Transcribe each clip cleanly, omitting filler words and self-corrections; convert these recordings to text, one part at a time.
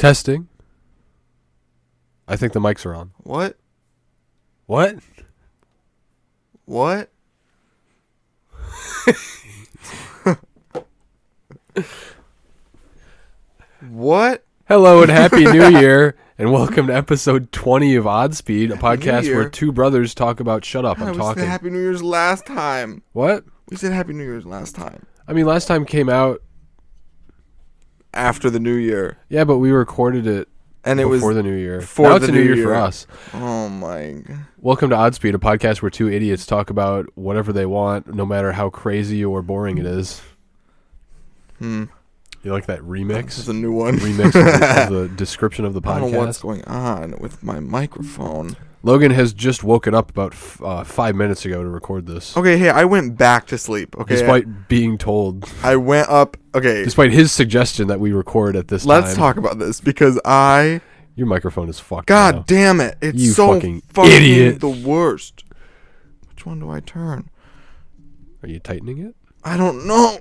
Testing. I think the mics are on. What? What? What? What? Hello and Happy New Year, and welcome to episode 20 of Oddspeed, a podcast where two brothers talk about shut up, I'm talking. We said Happy New Year's last time. What? We said Happy New Year's last time. I mean, last time came out after the New Year. Yeah, but we recorded it and it before was the New Year. For now the it's a New New Year for us. Oh my God. Welcome to Oddspeed, a podcast where two idiots talk about whatever they want, no matter how crazy or boring it is. You like that remix? It's a new one. Remix of the description of the podcast. I don't know what's going on with my microphone. Logan has just woken up about 5 minutes ago to record this. Okay, hey, I went back to sleep. Okay, despite being told. I went up. Okay, despite his suggestion that we record at this time. Let's talk about this because your microphone is fucked. God now. Damn it! It's you so fucking idiot. The worst. Which one do I turn? Are you tightening it? I don't know.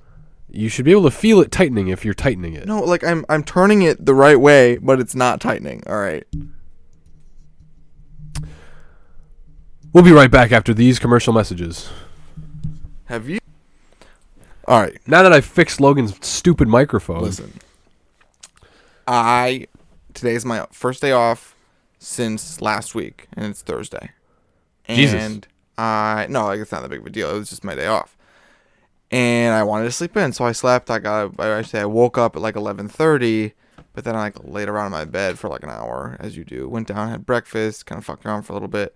You should be able to feel it tightening if you're tightening it. No, like I'm turning it the right way, but it's not tightening. All right. We'll be right back after these commercial messages. Have you? All right. Now that I've fixed Logan's stupid microphone. Listen. Today's my first day off since last week, and it's Thursday. Jesus. And no, like it's not that big of a deal. It was just my day off. And I wanted to sleep in, so I slept. I woke up at like 11:30, but then I laid around in my bed for like an hour, as you do. Went down, had breakfast, kind of fucked around for a little bit,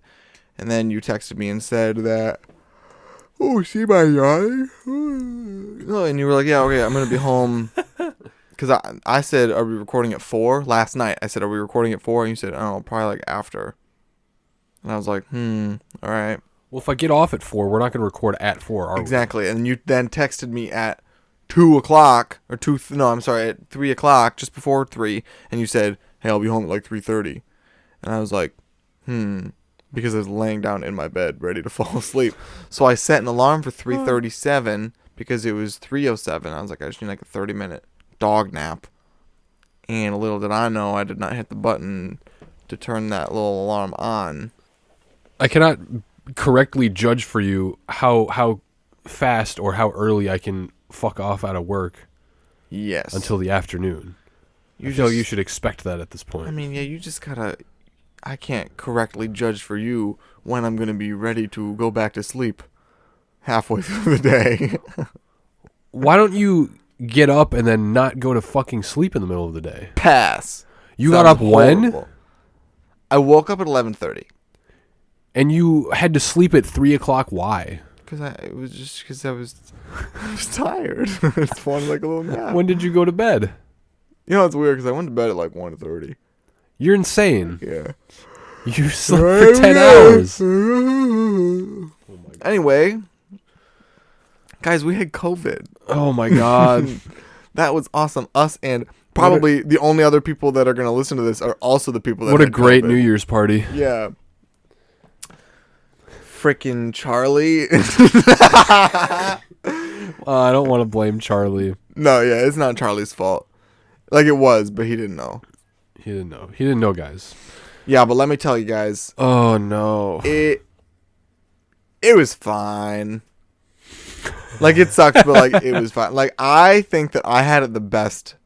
and then you texted me and said that, "Oh, see my yawning?" No, and you were like, "Yeah, okay, I'm gonna be home." Because I said, "Are we recording at 4?" Last night I said, "Are we recording at 4?" And you said, "Oh, probably like after." And I was like, all right. Well, if I get off at 4, we're not going to record at 4, are we? Exactly. And you then texted me at 2 o'clock, or at 3 o'clock, just before 3, and you said, "Hey, I'll be home at like 3:30. And I was like, because I was laying down in my bed ready to fall asleep. So I set an alarm for 3:37 because it was 3:07. I was like, I just need like a 30-minute dog nap. And little did I know, I did not hit the button to turn that little alarm on. I cannot correctly judge for you how fast or how early I can fuck off out of work. Yes. Until the afternoon. You should expect that at this point. I mean, yeah, you just gotta... I can't correctly judge for you when I'm gonna be ready to go back to sleep halfway through the day. Why don't you get up and then not go to fucking sleep in the middle of the day? Pass. You got up when? I woke up at 11:30. And you had to sleep at 3 o'clock. Why? Because I was tired. I just wanted like a little nap. When did you go to bed? You know, it's weird because I went to bed at like 1:30. You're insane. Yeah. You slept for 10 hours. Oh anyway, guys, we had COVID. Oh my God. That was awesome. Us and probably the only other people that are going to listen to this are also the people that What a great COVID. New Year's party. Yeah. Frickin' Charlie. I don't want to blame Charlie. No, yeah, it's not Charlie's fault. Like it was, but he didn't know. He didn't know, guys. Yeah, but let me tell you guys. Oh no. It was fine. Like it sucked, but like it was fine. Like I think that I had it the best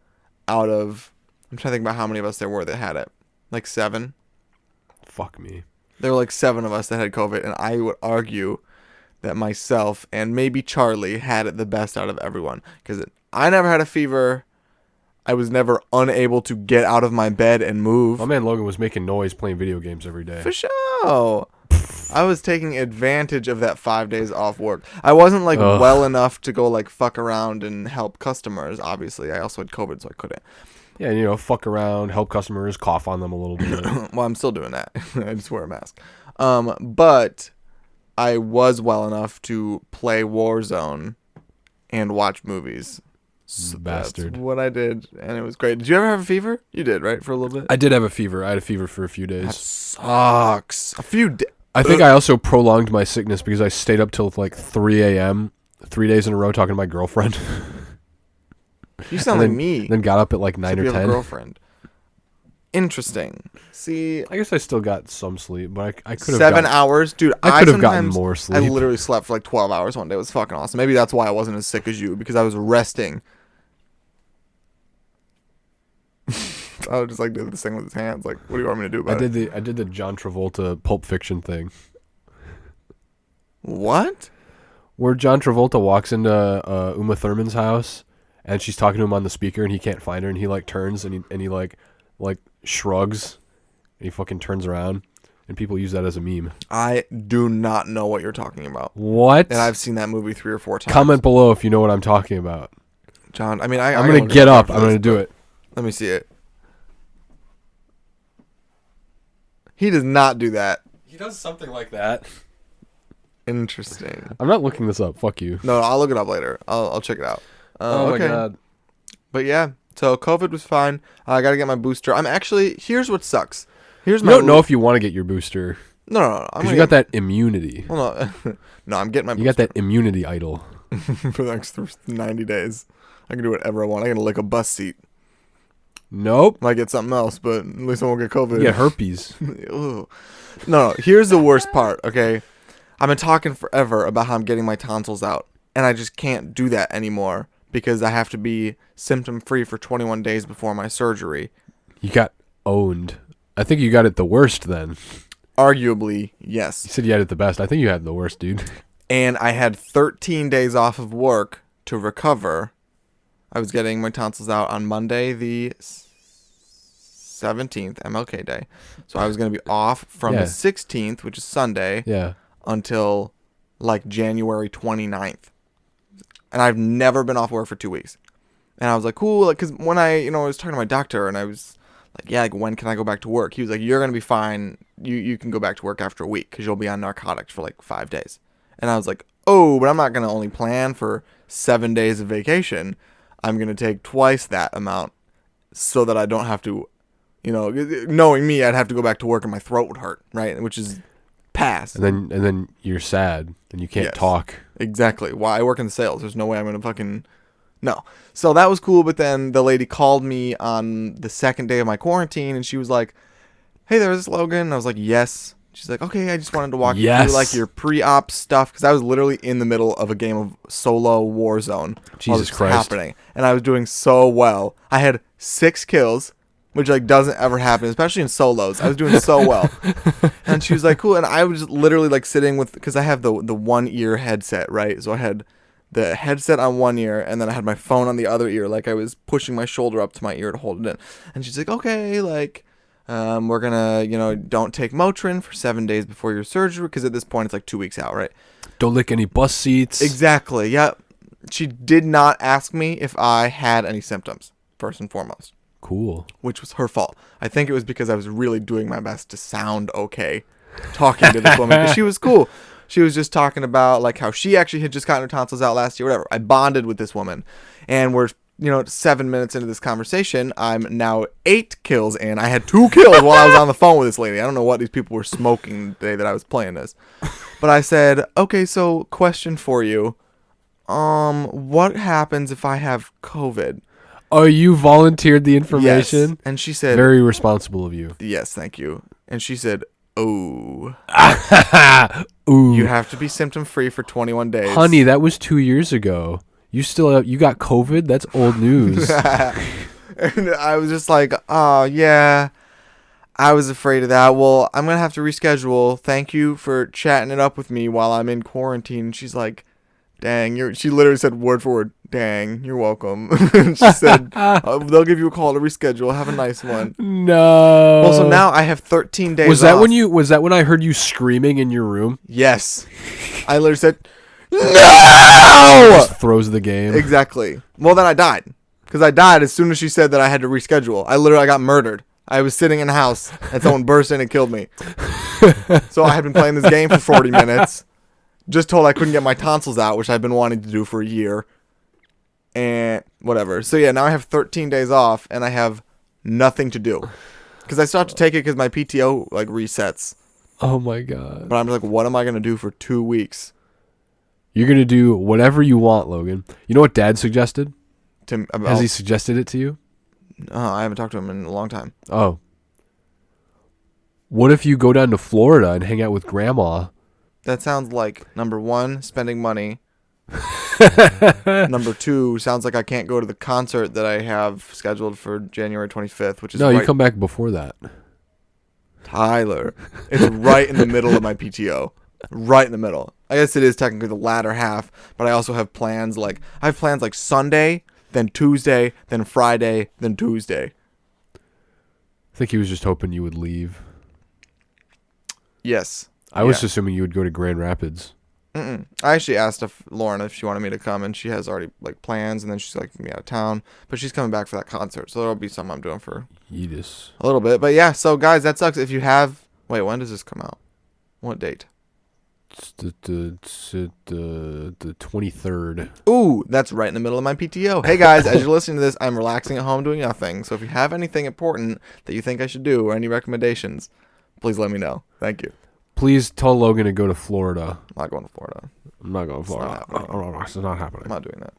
out of... I'm trying to think about how many of us there were that had it. Like 7. Fuck me. There were like 7 of us that had COVID, and I would argue that myself and maybe Charlie had it the best out of everyone. Because I never had a fever. I was never unable to get out of my bed and move. My man Logan was making noise playing video games every day. For sure. I was taking advantage of that 5 days off work. I wasn't like well enough to go like fuck around and help customers, obviously. I also had COVID, so I couldn't. Yeah, and, fuck around, help customers, cough on them a little bit. Well, I'm still doing that. I just wear a mask. But I was well enough to play Warzone and watch movies. So Bastard. That's what I did, and it was great. Did you ever have a fever? You did, right? For a little bit? I did have a fever. I had a fever for a few days. That sucks. A few days. I think I also prolonged my sickness because I stayed up till like 3 a.m. 3 days in a row talking to my girlfriend. You sound like me. Then got up at like 9 or 10. You have a girlfriend. Interesting. See, I guess I still got some sleep, but I could have 7 hours, dude. I could have gotten sometimes- more I sleep. literally slept for like 12 hours one day. It was fucking awesome. Maybe that's why I wasn't as sick as you, because I was resting. I was just like did this thing with his hands. Like, what do you want me to do about it? I did the John Travolta Pulp Fiction thing, What? where John Travolta walks into Uma Thurman's house, and she's talking to him on the speaker, and he can't find her, and he like turns and he like shrugs, and he fucking turns around, and people use that as a meme. I do not know what you're talking about. What? And I've seen that movie 3 or 4 times. Comment below if you know what I'm talking about. John. I mean, I'm gonna get up. I'm gonna do it. Let me see it. He does not do that. He does something like that. Interesting. I'm not looking this up. Fuck you. No, I'll look it up later. I'll check it out. Oh my okay. god. But yeah, so COVID was fine. I gotta get my booster. I'm actually. Here's what sucks. Here's You my. don't know if you want to get your booster No. because you got that immunity. Well, no, no. I'm getting my. You got that immunity idol. for the next 90 days. I can do whatever I want. I can lick a bus seat. Nope. Might get something else, but at least I won't get COVID. You get herpes. Ugh. No, here's the worst part, okay? I've been talking forever about how I'm getting my tonsils out, and I just can't do that anymore because I have to be symptom-free for 21 days before my surgery. You got owned. I think you got it the worst then. Arguably, yes. You said you had it the best. I think you had it the worst, dude. And I had 13 days off of work to recover. I was getting my tonsils out on Monday, the 17th, MLK Day. So I was going to be off from the 16th, which is Sunday, Yeah. until like January 29th. And I've never been off work for 2 weeks. And I was like, cool. Because when I was talking to my doctor and I was like, yeah, like when can I go back to work? He was like, you're going to be fine. You can go back to work after a week because you'll be on narcotics for like 5 days. And I was like, oh, but I'm not going to only plan for 7 days of vacation. I'm going to take twice that amount so that I don't have to, knowing me, I'd have to go back to work and my throat would hurt, right? Which is past. And then you're sad and you can't talk. Exactly. Why? I work in sales. There's no way I'm going to fucking... No. So that was cool, but then the lady called me on the second day of my quarantine and she was like, hey, there's Logan. And I was like, yes. She's like, okay, I just wanted to walk you through like your pre-op stuff because I was literally in the middle of a game of solo Warzone. Jesus Christ. Happening, and I was doing so well. I had 6 kills, which like doesn't ever happen, especially in solos. I was doing so well, and she was like, cool. And I was literally like sitting with because I have the one ear headset, right? So I had the headset on one ear, and then I had my phone on the other ear, like I was pushing my shoulder up to my ear to hold it in. And she's like, okay, like. We're gonna, don't take Motrin for 7 days before your surgery because at this point it's like 2 weeks out, right? Don't lick any bus seats. Exactly. Yeah. She did not ask me if I had any symptoms, first and foremost. Cool. Which was her fault. I think it was because I was really doing my best to sound okay talking to this woman because she was cool. She was just talking about like how she actually had just gotten her tonsils out last year, whatever. I bonded with this woman, and we're 7 minutes into this conversation, I'm now 8 kills in. I had 2 kills while I was on the phone with this lady. I don't know what these people were smoking the day that I was playing this. But I said, okay, so question for you. What happens if I have COVID? Oh, you volunteered the information? Yes. And she said... Very responsible of you. Yes, thank you. And she said, oh. Ooh. You have to be symptom-free for 21 days. Honey, that was 2 years ago. You got COVID? That's old news. And I was just like, oh, yeah, I was afraid of that. Well, I'm going to have to reschedule. Thank you for chatting it up with me while I'm in quarantine. She's like, dang, she literally said word for word, dang, you're welcome. She said, they'll give you a call to reschedule. Have a nice one. No. Well, so now I have 13 days Was that off. was that when I heard you screaming in your room? Yes. I literally said, No! Just throws the game. Exactly. Well, then I died. Because I died as soon as she said that I had to reschedule. I got murdered. I was sitting in a house and someone burst in and killed me. So I had been playing this game for 40 minutes. Just told I couldn't get my tonsils out, which I've been wanting to do for a year. And whatever. So yeah, now I have 13 days off and I have nothing to do. Because I still have to take it because my PTO like resets. Oh my god. But I'm like, what am I going to do for 2 weeks? You're going to do whatever you want, Logan. You know what Dad suggested? Has he suggested it to you? I haven't talked to him in a long time. Oh. What if you go down to Florida and hang out with Grandma? That sounds like, number one, spending money. Number two, sounds like I can't go to the concert that I have scheduled for January 25th, which is No, you come back before that. Tyler. It's right in the middle of my PTO. Right in the middle. I guess it is technically the latter half, but I also have plans like Sunday, then Tuesday, then Friday, then Tuesday. I think he was just hoping you would leave. Yes. I was assuming you would go to Grand Rapids. I actually asked Lauren if she wanted me to come, and she has already like plans, and then she's like me out of town, but she's coming back for that concert, so that'll be something I'm doing for Yeetus. a little bit. But yeah, so guys, that sucks. If you have, wait, when does this come out? What date? It's the 23rd. Ooh, that's right in the middle of my PTO. Hey guys, as you're listening to this, I'm relaxing at home doing nothing. So if you have anything important that you think I should do or any recommendations, please let me know. Thank you. Please tell Logan to go to Florida. I'm not going to Florida. I'm not going to Florida. It's not happening. I'm not doing that.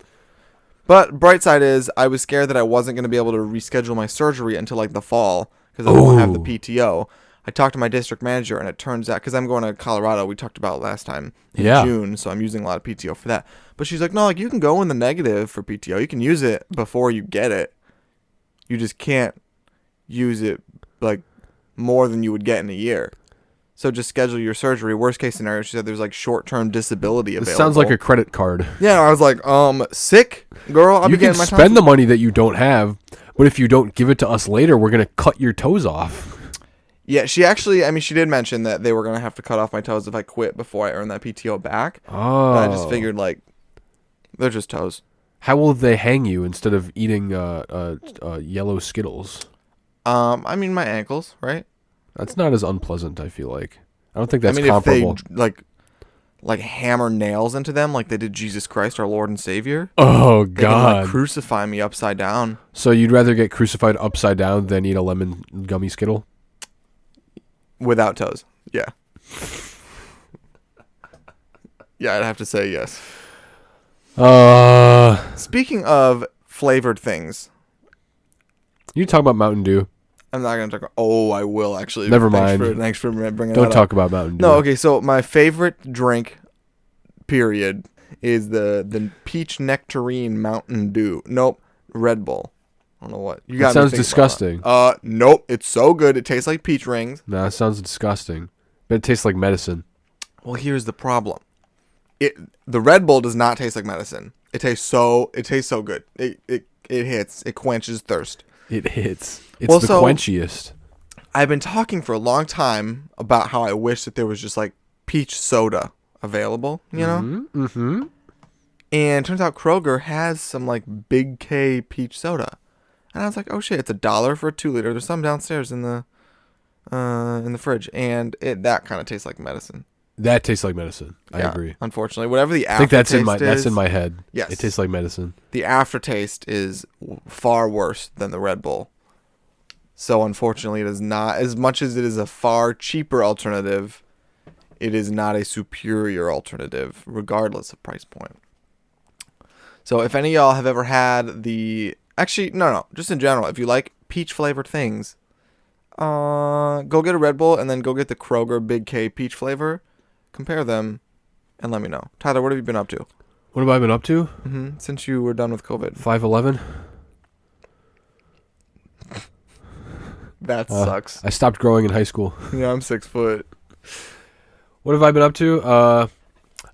But bright side is, I was scared that I wasn't going to be able to reschedule my surgery until like the fall because I won't have the PTO. I talked to my district manager, and it turns out, because I'm going to Colorado, we talked about last time in June, so I'm using a lot of PTO for that. But she's like, no, like you can go in the negative for PTO. You can use it before you get it. You just can't use it like more than you would get in a year. So just schedule your surgery. Worst case scenario, she said there's like short-term disability available. This sounds like a credit card. Yeah, I was like, sick, girl. I'll you be getting my can spend the money that you don't have, but if you don't give it to us later, we're gonna cut your toes off. Yeah, she actually, I mean, she did mention that they were going to have to cut off my toes if I quit before I earned that PTO back. Oh. And I just figured, like, they're just toes. How will they hang you instead of eating yellow Skittles? I mean, my ankles, right? That's not as unpleasant, I feel like. I don't think that's comparable. If they, like hammer nails into them like they did Jesus Christ, our Lord and Savior. Oh, God. They can, like, crucify me upside down. So you'd rather get crucified upside down than eat a lemon gummy Skittle? Without toes. Yeah. Yeah, I'd have to say yes. Speaking of flavored things. You talk about Mountain Dew. I'm not going to talk about... Oh, I will, actually. Never mind. Thanks for bringing that up. Don't talk about Mountain Dew. No, okay, so my favorite drink, period, is the peach nectarine Mountain Dew. Nope, Red Bull. I don't know what. You got. That sounds disgusting. Nope, it's so good. It tastes like peach rings. Nah, it sounds disgusting. But it tastes like medicine. Well, here's the problem. The Red Bull does not taste like medicine. It tastes so good. It hits. It quenches thirst. It hits. It's the quenchiest. I've been talking for a long time about how I wish that there was just like peach soda available, you know? Mm-hmm. And it turns out Kroger has some like Big K peach soda. And I was like, oh shit, it's $1 for a 2-liter. There's some downstairs in the fridge, and that kind of tastes like medicine. That tastes like medicine. I agree. Unfortunately, whatever the aftertaste I think that's in my head. Yes, it tastes like medicine. The aftertaste is far worse than the Red Bull. So unfortunately, it is not, as much as it is a far cheaper alternative, it is not a superior alternative, regardless of price point. So if any of y'all have ever had the... Actually, no, just in general, if you like peach-flavored things, go get a Red Bull and then go get the Kroger Big K peach flavor. Compare them and let me know. Tyler, what have you been up to? What have I been up to? Since you were done with COVID. 5'11". That sucks. I stopped growing in high school. Yeah, I'm 6 foot. What have I been up to? I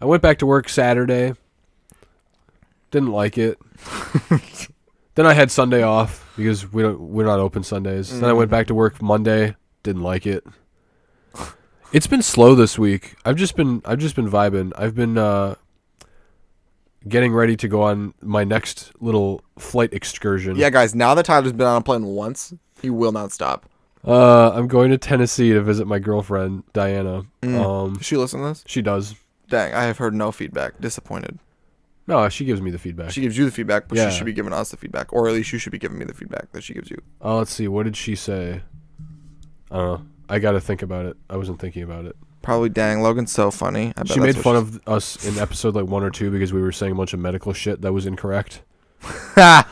went back to work Saturday. Didn't like it. Then I had Sunday off because we're not open Sundays. Then I went back to work Monday. Didn't like it. It's been slow this week. I've just been vibing. I've been getting ready to go on my next little flight excursion. Yeah, guys, now that Tyler's been on a plane once, he will not stop. I'm going to Tennessee to visit my girlfriend, Diana. Does she listen to this? She does. Dang, I have heard no feedback. Disappointed. No, she gives me the feedback. She gives you the feedback, but she should be giving us the feedback. Or at least you should be giving me the feedback that she gives you. Let's see. What did she say? I don't know. I got to think about it. I wasn't thinking about it. Probably, dang, Logan's so funny. I bet she made fun of us in episode like 1 or 2 because we were saying a bunch of medical shit that was incorrect. I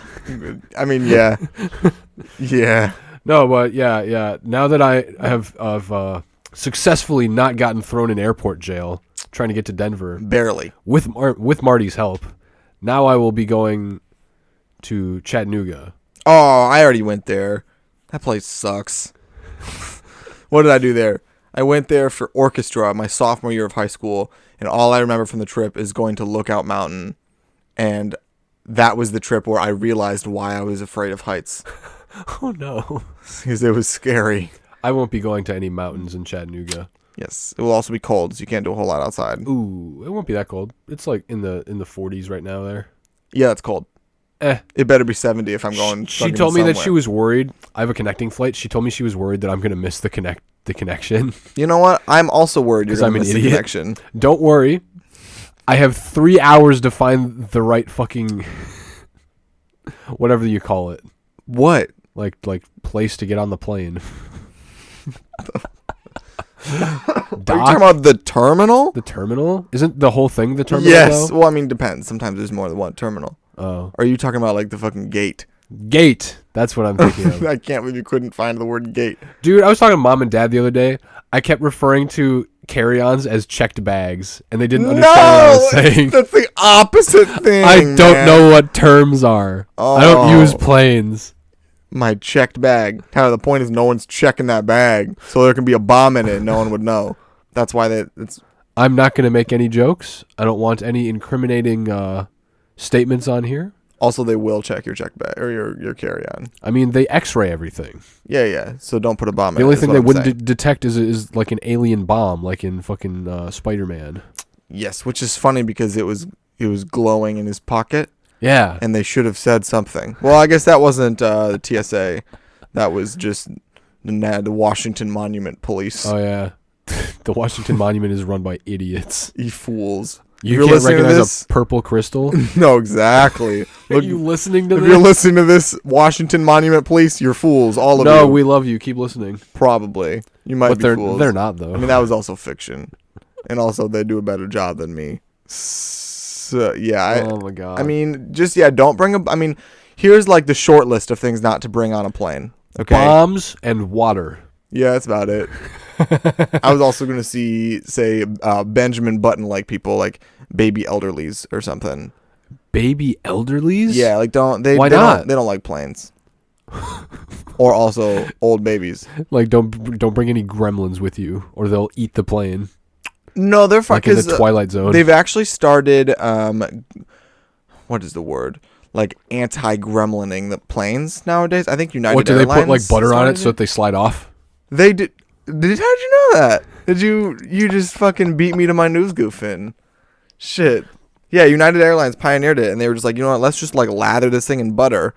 mean, yeah. Yeah. No, but yeah. Now that I have successfully not gotten thrown in airport jail trying to get to Denver Barely. with Marty's help, now I will be going to Chattanooga. Oh, I already went there. That place sucks. What did I do there? I went there for orchestra my sophomore year of high school, and all I remember from the trip is going to Lookout Mountain, and that was the trip where I realized why I was afraid of heights. Oh no. Because it was scary. I won't be going to any mountains in Chattanooga. Yes. It will also be cold, so you can't do a whole lot outside. Ooh, it won't be that cold. It's like in the 40s right now there. Yeah, it's cold. It better be 70 if I'm going. She told me that she was worried. I have a connecting flight. She told me she was worried that I'm going to miss the connection. You know what? I'm also worried you're going to miss the connection. Don't worry. I have 3 hours to find the right fucking whatever you call it. What? Like place to get on the plane. Are you talking about the terminal? The terminal? Isn't the whole thing the terminal? Yes. Though? Well, I mean, depends. Sometimes there's more than one terminal. Oh. Are you talking about like the fucking gate? Gate. That's what I'm thinking of. I can't believe you couldn't find the word gate. Dude, I was talking to mom and dad the other day. I kept referring to carry-ons as checked bags, and they didn't understand what I was saying. That's the opposite thing. I don't know what terms are. I don't use Oh. planes. My checked bag. Kind of the point is no one's checking that bag, so there can be a bomb in it and no one would know. That's why it's... I'm not going to make any jokes. I don't want any incriminating statements on here. Also, they will check your checked bag or your carry-on. I mean, they X-ray everything. Yeah. So don't put a bomb in it. The only thing they wouldn't saying. detect is like an alien bomb, like in fucking Spider-Man. Yes, which is funny because it was glowing in his pocket. Yeah. And they should have said something. Well, I guess that wasn't the TSA. That was just the Washington Monument Police. Oh, yeah. The Washington Monument is run by idiots. You fools. You can't recognize a purple crystal? No, exactly. Are you listening to if this? you're listening to this, Washington Monument Police, you're fools. All of you. No, we love you. Keep listening. Probably. You might be fools. They're not, though. I mean, that was also fiction. And also, they do a better job than me. So, yeah. Oh, my God. I mean, don't bring a... I mean, here's like the short list of things not to bring on a plane. Okay. Bombs and water. Yeah, that's about it. I was also going to say Benjamin Button-like people, like baby elderlies or something. Baby elderlies? Yeah, like Why not? They don't like planes. Or also old babies. Like don't bring any gremlins with you, or they'll eat the plane. No, they're fine. Like in the Twilight Zone. They've actually started. What is the word? Like anti-gremlining the planes nowadays. I think United What do Airlines they put like butter on it so that they slide off? They did. How'd you know that? Did you just fucking beat me to my news goofing? Shit. Yeah, United Airlines pioneered it, and they were just like, you know what? Let's just like lather this thing in butter,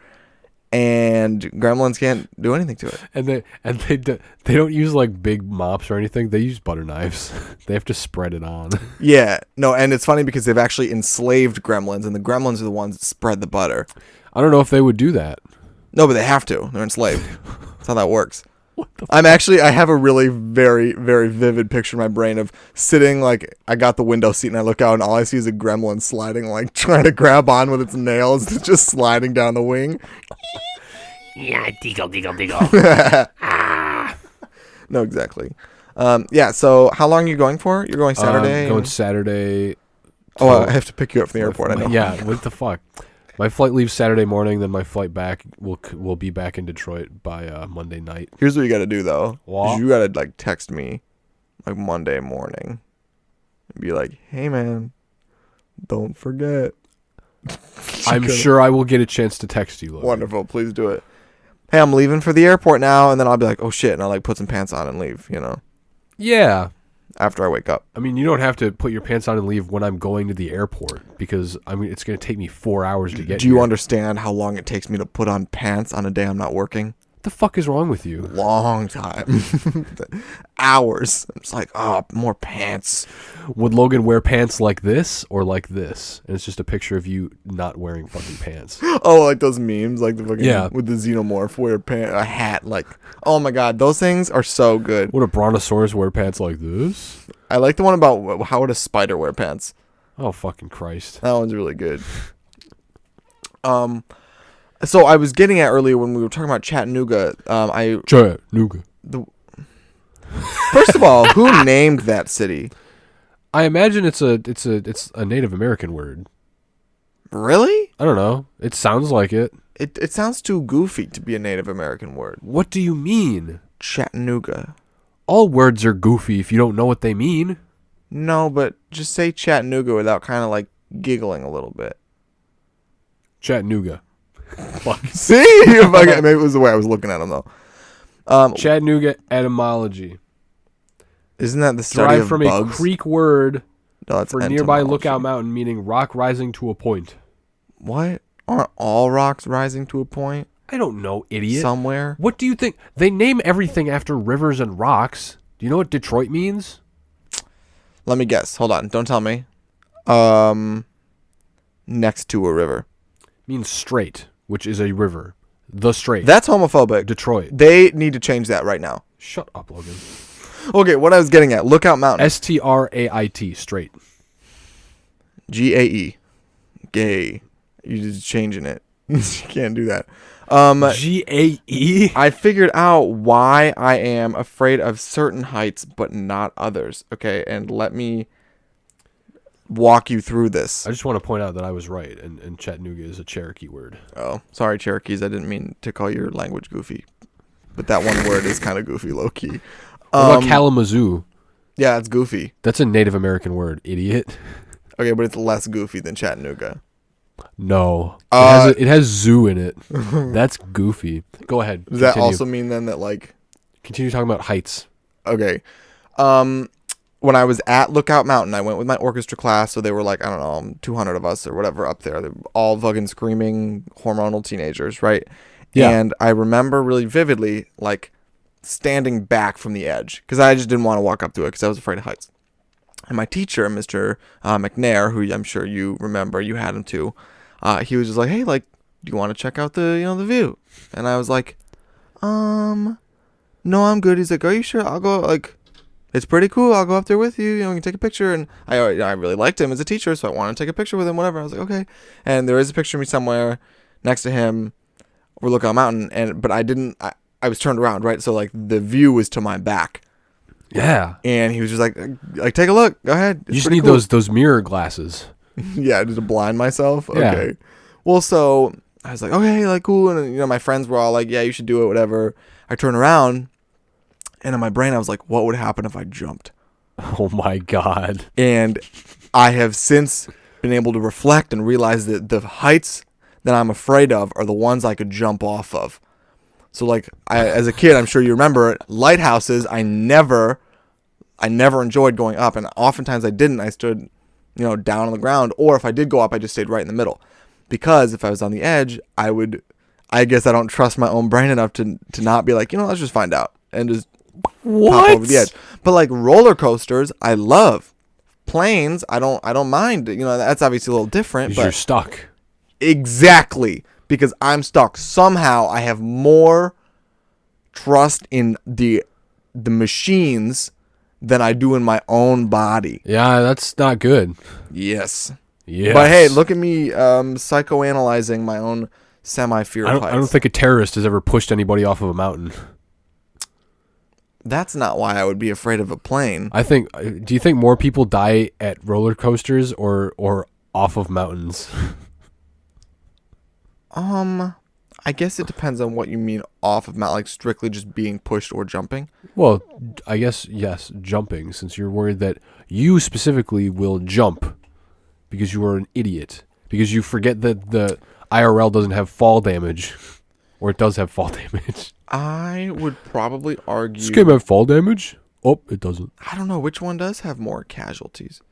and gremlins can't do anything to it. And they don't use like big mops or anything. They use butter knives. They have to spread it on. Yeah, no, and it's funny because they've actually enslaved gremlins, and the gremlins are the ones that spread the butter. I don't know if they would do that. No, but they have to. They're enslaved. That's how that works. I have a really very, very vivid picture in my brain of sitting, like, I got the window seat and I look out and all I see is a gremlin sliding, like, trying to grab on with its nails. It's just sliding down the wing. Yeah, deagle. No, exactly. Yeah, so how long are you going for? You're going Saturday? Going Saturday. Oh, I have to pick you up from the airport, I know. Yeah, what the fuck? My flight leaves Saturday morning, then my flight back will be back in Detroit by Monday night. Here's what you got to do, though. What? You got to, like, text me, like, Monday morning. And be like, hey, man, don't forget. I'm sure I will get a chance to text you, Logan. Wonderful. Please do it. Hey, I'm leaving for the airport now, and then I'll be like, oh, shit, and I'll, like, put some pants on and leave, you know, Yeah. after I wake up. I mean, you don't have to put your pants on and leave when I'm going to the airport because, I mean, it's going to take me 4 hours to get Do you here. understand how long it takes me to put on pants on a day I'm not working? What the fuck is wrong with you? Long time. Hours. I'm just like, oh, more pants. Would Logan wear pants like this or like this? And it's just a picture of you not wearing fucking pants. Oh, like those memes, like the fucking, Yeah. with the xenomorph wear a hat, like, oh my god, those things are so good. Would a brontosaurus wear pants like this? I like the one about how would a spider wear pants. Oh, fucking Christ. That one's really good. So I was getting at earlier when we were talking about Chattanooga. Chattanooga. First of all, who named that city? I imagine it's a Native American word. Really? I don't know. It sounds like it. It sounds too goofy to be a Native American word. What do you mean? Chattanooga. All words are goofy if you don't know what they mean. No, but just say Chattanooga without kind of like giggling a little bit. Chattanooga. See? Maybe it was the way I was looking at him though. Chattanooga etymology. Isn't that the study Derived of from bugs? a Creek word No, that's for nearby entomology. Lookout Mountain, meaning rock rising to a point. What? Aren't all rocks rising to a point I don't know, idiot. somewhere? What do you think? They name everything after rivers and rocks. Do you know what Detroit means? Let me guess. Hold on. Don't tell me. Next to a river. It means straight, which is a river. The Strait. That's homophobic. Detroit. They need to change that right now. Shut up, Logan. Okay, what I was getting at. Lookout Mountain. Strait. Straight. GAE. Gay. You're just changing it. You can't do that. GAE? I figured out why I am afraid of certain heights but not others. Okay, and let me walk you through this. I just want to point out that I was right, and Chattanooga is a Cherokee word. Oh, sorry, Cherokees. I didn't mean to call your language goofy. But that one word is kind of goofy, low-key. What about Kalamazoo? Yeah, it's goofy. That's a Native American word, idiot. Okay, but it's less goofy than Chattanooga. No. It has zoo in it. That's goofy. Go ahead. Does that Continue. also mean then that, like... Continue talking about heights. Okay. When I was at Lookout Mountain, I went with my orchestra class, so they were like, I don't know, 200 of us or whatever up there. They were all fucking screaming hormonal teenagers, right? Yeah. And I remember really vividly, like, standing back from the edge, because I just didn't want to walk up to it, because I was afraid of heights. And my teacher, Mr. McNair, who I'm sure you remember, you had him too, he was just like, hey, like, do you want to check out the view? And I was like, no, I'm good. He's like, are you sure? I'll go, like... It's pretty cool. I'll go up there with you. You know, we can take a picture. And I really liked him as a teacher, so I wanted to take a picture with him, whatever. I was like, okay. And there is a picture of me somewhere next to him. We're looking at a mountain, but I was turned around, right? So, like, the view was to my back. Yeah. And he was just like, take a look. Go ahead. You just need those mirror glasses. Yeah, just to blind myself. Yeah. Okay. Well, so I was like, okay, like, cool. And, my friends were all like, yeah, you should do it, whatever. I turned around. And in my brain, I was like, what would happen if I jumped? Oh, my God. And I have since been able to reflect and realize that the heights that I'm afraid of are the ones I could jump off of. So, like, as a kid, I'm sure you remember, lighthouses, I never enjoyed going up. And oftentimes I didn't. I stood, down on the ground. Or if I did go up, I just stayed right in the middle. Because if I was on the edge, I guess I don't trust my own brain enough to not be like, let's just find out. And just... What? Pop over the edge. But like roller coasters, I love. Planes, I don't mind. That's obviously a little different. But You're stuck. Exactly, because I'm stuck. Somehow, I have more trust in the machines than I do in my own body. Yeah, that's not good. Yes. Yes. But hey, look at me psychoanalyzing my own semi-fear of heights. I don't think a terrorist has ever pushed anybody off of a mountain. That's not why I would be afraid of a plane. Do you think more people die at roller coasters or off of mountains? I guess it depends on what you mean off of mountain, like strictly just being pushed or jumping. Well, I guess, yes, jumping, since you're worried that you specifically will jump because you are an idiot. Because you forget that the IRL doesn't have fall damage. Or it does have fall damage. I would probably argue... This game have fall damage? Oh, it doesn't. I don't know which one does have more casualties.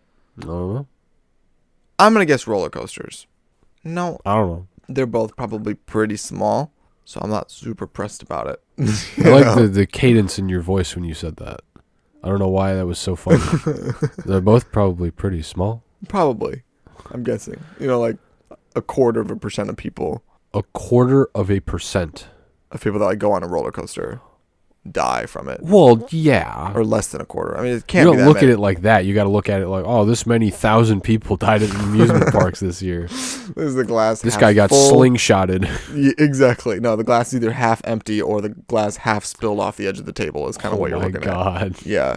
I don't know. I'm going to guess roller coasters. No, I don't know. they're both probably pretty small, so I'm not super pressed about it. I like the cadence in your voice when you said that. I don't know why that was so funny. They're both probably pretty small. Probably. I'm guessing. Like 0.25% of people. 0.25%. Of people that like go on a roller coaster die from it. Well, yeah. Or less than a quarter. I mean, it You can't be don't that look at many. it like that. You got to look at it like, oh, this many thousand people died at amusement parks this year. This is the glass. This half guy got full. slingshotted. Yeah, exactly. No, the glass is either half empty or the glass half spilled off the edge of the table is kind of what you're looking Oh my God. at. Yeah.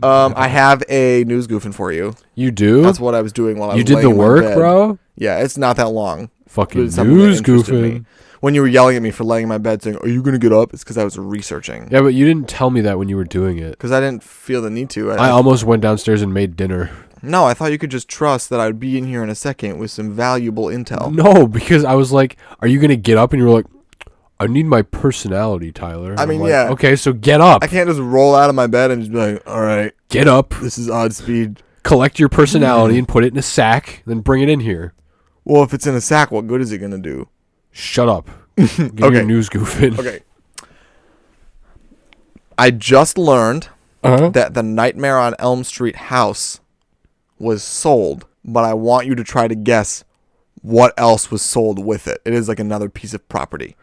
I have a news goofing for you. You do? That's what I was doing while I was You did laying the in my work, bed. bro? Yeah, it's not that long. Fucking But it's something that news interested me. goofing. When you were yelling at me for laying in my bed saying, "Are you going to get up?" It's because I was researching. Yeah, but you didn't tell me that when you were doing it. Because I didn't feel the need to. I almost went downstairs and made dinner. No, I thought you could just trust that I would be in here in a second with some valuable intel. No, because I was like, are you going to get up? And you were like, I need my personality, Tyler. I mean, I'm like, yeah. Okay, so get up. I can't just roll out of my bed and just be like, "All right, Get up. this is Oddspeed." Collect your personality and put it in a sack. Then bring it in here. Well, if it's in a sack, what good is it going to do? Shut up. Get your Okay. news goofing. Okay. I just learned Uh-huh. that the Nightmare on Elm Street house was sold, but I want you to try to guess what else was sold with it. It is like another piece of property.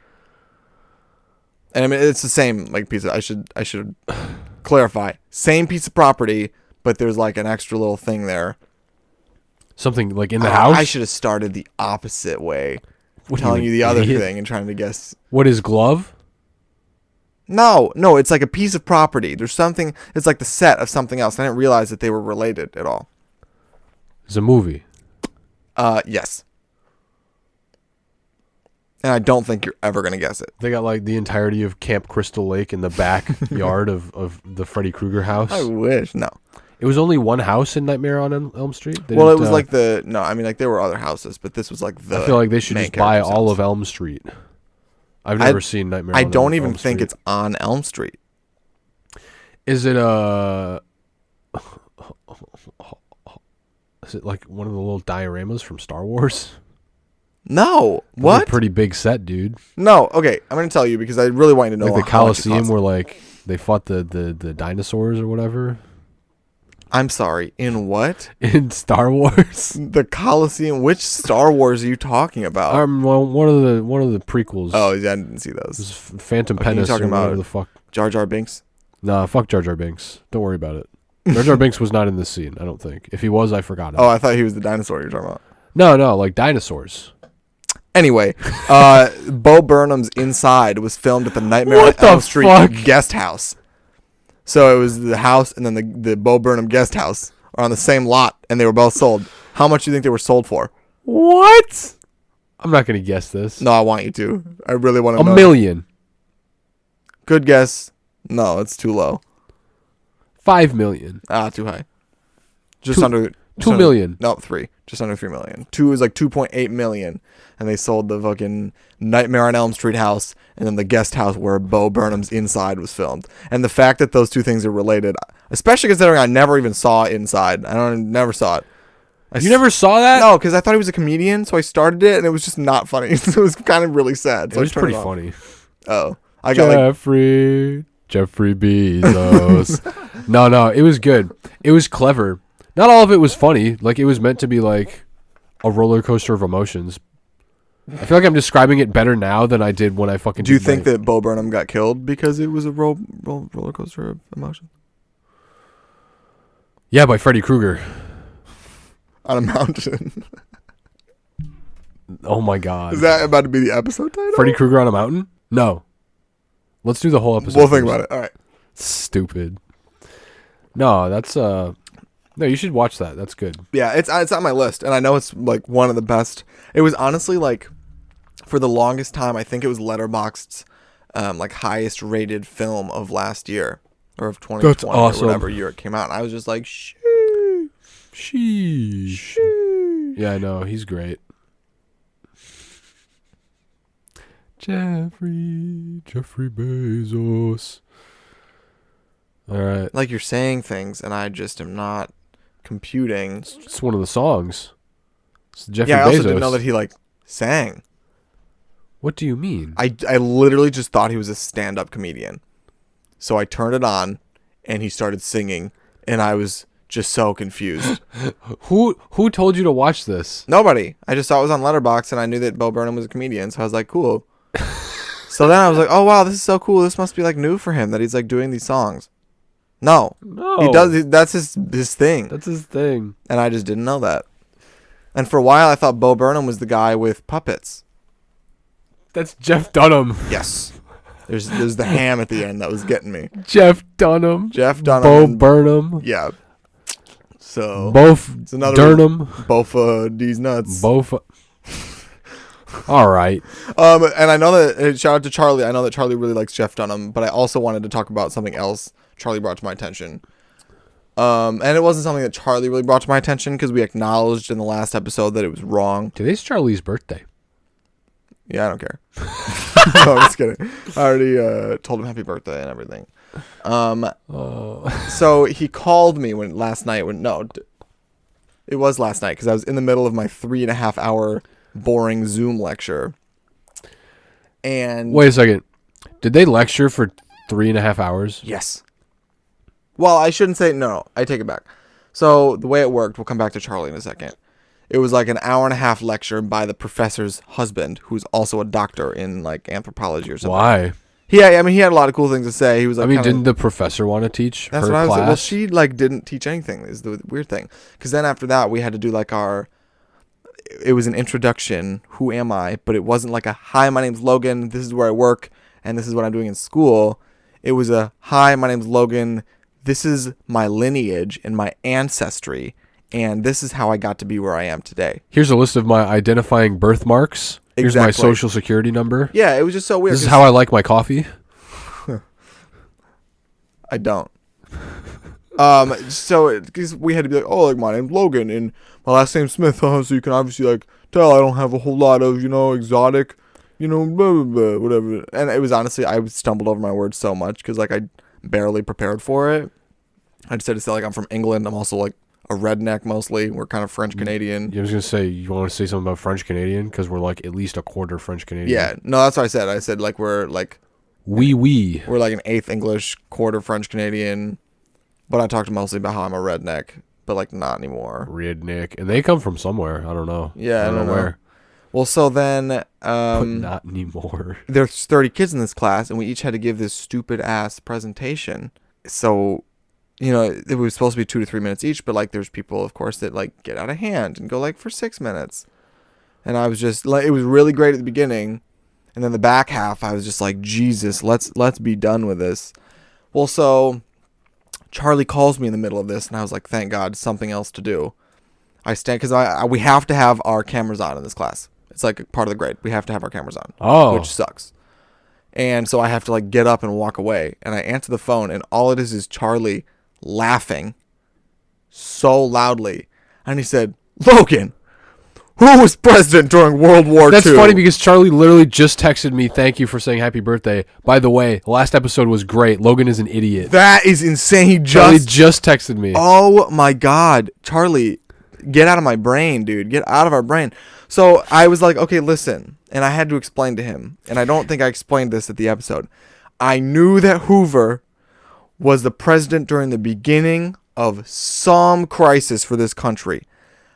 And I mean, it's the same like piece of, I should clarify. Same piece of property, but there's like an extra little thing there. Something like in the house? I should have started the opposite way. What are Telling you the other idiot? thing and trying to guess. What is glove? No, it's like a piece of property. There's something, it's like the set of something else. I didn't realize that they were related at all. It's a movie. Yes. And I don't think you're ever going to guess it. They got like the entirety of Camp Crystal Lake in the backyard of the Freddy Krueger house. I wish. No. It was only one house in Nightmare on Elm Street. They Well, it didn't, was like the, no, I mean, like there were other houses, but this was like the I feel like they should main just buy character's all house. of Elm Street. I've never seen Nightmare I on don't Elm even think Street. it's on Elm Street. Is it is it like one of the little dioramas from Star Wars? No. Those are What? pretty big set, dude. No. Okay, I'm going to tell you because I really want you to know Like the how much it Colosseum costs. where like they fought the dinosaurs or whatever I'm sorry. In what? in Star Wars. The Colosseum. Which Star Wars are you talking about? Well, one of the prequels. Oh, yeah, I didn't see It those. was Phantom Okay, you're Menace or talking whatever about- the fuck. Jar Jar Binks. Nah, fuck Jar Jar Binks. Don't worry about it. Jar Jar Binks was not in this scene, I don't think. If he was, I forgot him. Oh, I thought he was the dinosaur you're talking about. No, like dinosaurs. Anyway, Bo Burnham's Inside was filmed at the Nightmare on What the Elm Street fuck? guest house. So it was the house and then the Bo Burnham guest house are on the same lot, and they were both sold. How much do you think they were sold for? What? I'm not gonna guess this. No, I want you to. I really want to $1 know. million. Good guess. No, it's too low. $5 million. Too high. Just Two- under. $2 million. No, 3. Just under 3 million. 2 is like 2.8 million, and they sold the fucking Nightmare on Elm Street house and then the guest house where Bo Burnham's Inside was filmed. And the fact that those two things are related, especially considering I never even saw Inside. Never saw it. You never saw that? No, because I thought he was a comedian, so I started it, and it was just not funny. It was kind of really sad. It So I was turned pretty off. funny. Oh, I got like Jeffrey Bezos. No, it was good. It was clever. Not all of it was funny. Like, it was meant to be like a roller coaster of emotions. I feel like I'm describing it better now than I did when I fucking. Do you did think my- that Bo Burnham got killed because it was a roller coaster of emotion Yeah, by Freddy Krueger. on a mountain? Oh my god. Is that about to be the episode title? Freddy Krueger on a mountain? No. Let's do the whole episode. We'll think first. about it. All right. Stupid. No, that's no, you should watch that. That's good. Yeah, it's on my list, and I know it's like one of the best. It was honestly like, for the longest time, I think it was Letterboxd's like highest rated film of last year or of 2020 That's awesome. or whatever year it came out. And I was just like, Sheesh. Yeah, I know. He's great. Jeffrey Bezos. All right. like you're saying things, and I just am not computing. It's one of the songs. It's Jeffrey Yeah, I Bezos. also didn't know that he like sang. What do you mean? I literally just thought he was a stand-up comedian. So I turned it on, and he started singing, and I was just so confused. Who told you to watch this? Nobody. I just saw it was on Letterboxd, and I knew that Bo Burnham was a comedian, so I was like, cool. So then I was like, oh wow, this is so cool. This must be like new for him that he's like doing these songs. No, No. he does. That's his thing. That's his thing. And I just didn't know that. And for a while, I thought Bo Burnham was the guy with puppets. That's Jeff Dunham. Yes. There's the ham at the end that was getting me. Jeff Dunham. Jeff Dunham. Bo and- Burnham. Yeah. So Both it's another Durnham. both these nuts. Both. All right. And I know that shout out to Charlie. I know that Charlie really likes Jeff Dunham, but I also wanted to talk about something else Charlie brought to my attention. And it wasn't something that Charlie really brought to my attention because we acknowledged in the last episode that it was wrong. Today's Charlie's birthday. Yeah, I don't care. No, I'm just kidding. I already told him happy birthday and everything. So he called me last night. It was last night because I was in the middle of my 3.5 hour boring Zoom lecture. And Wait a second. Did they lecture for 3.5 hours? yes. Well, I shouldn't say no. I take it back. So the way it worked, we'll come back to Charlie in a second. It was like an 1.5 hour lecture by the professor's husband, who's also a doctor in like anthropology or something. Why? Yeah, I mean, he had a lot of cool things to say. He was like, I mean, kinda, didn't the professor want to teach that's her what I was class? like. Well, she like didn't teach anything. Is the weird thing. Because then after that, we had to do like it was an introduction. Who am I? But it wasn't like a hi, my name's Logan. This is where I work, and this is what I'm doing in school. It was a hi, my name's Logan. This is my lineage and my ancestry, and this is how I got to be where I am today. Here's a list of my identifying birthmarks. Here's my Exactly. social security number. Yeah, it was just so weird. This is how I like my coffee. I don't. So because we had to be like, oh, like my name's Logan and my last name's Smith, so you can obviously like tell I don't have a whole lot of exotic, blah blah blah, whatever. And it was honestly, I stumbled over my words so much because like I barely prepared for it. I just had to say like I'm from England. I'm also like a redneck mostly. We're kind of French Canadian. I was gonna say, you want to say something about French Canadian because we're like at least a quarter French Canadian. Yeah, no, that's what I said. I said like we're like We're like an eighth English, quarter French Canadian. But I talked mostly about how I'm a redneck, but like not anymore. Redneck, and they come from somewhere. I don't know. Yeah, I don't know. where. Well, so then But not anymore. there's 30 kids in this class, and we each had to give this stupid ass presentation. So, it was supposed to be 2 to 3 minutes each, but like there's people, of course, that like get out of hand and go like for 6 minutes. And I was just like, it was really great at the beginning, and then the back half, I was just like, Jesus, let's be done with this. Well, so Charlie calls me in the middle of this, and I was like, thank God, something else to do. I stand because we have to have our cameras on in this class. It's like part of the grade. We have to have our cameras on, which sucks. And so I have to like get up and walk away. And I answer the phone, and all it is Charlie laughing so loudly. And he said, Logan, who was president during World War II? That's funny because Charlie literally just texted me, thank you for saying happy birthday. By the way, last episode was great. Logan is an idiot. That is insane. He Charlie just texted me. Oh my God. Charlie, get out of my brain, dude. Get out of our brain. So I was like, okay, listen. And I had to explain to him. And I don't think I explained this at the episode. I knew that Hoover was the president during the beginning of some crisis for this country.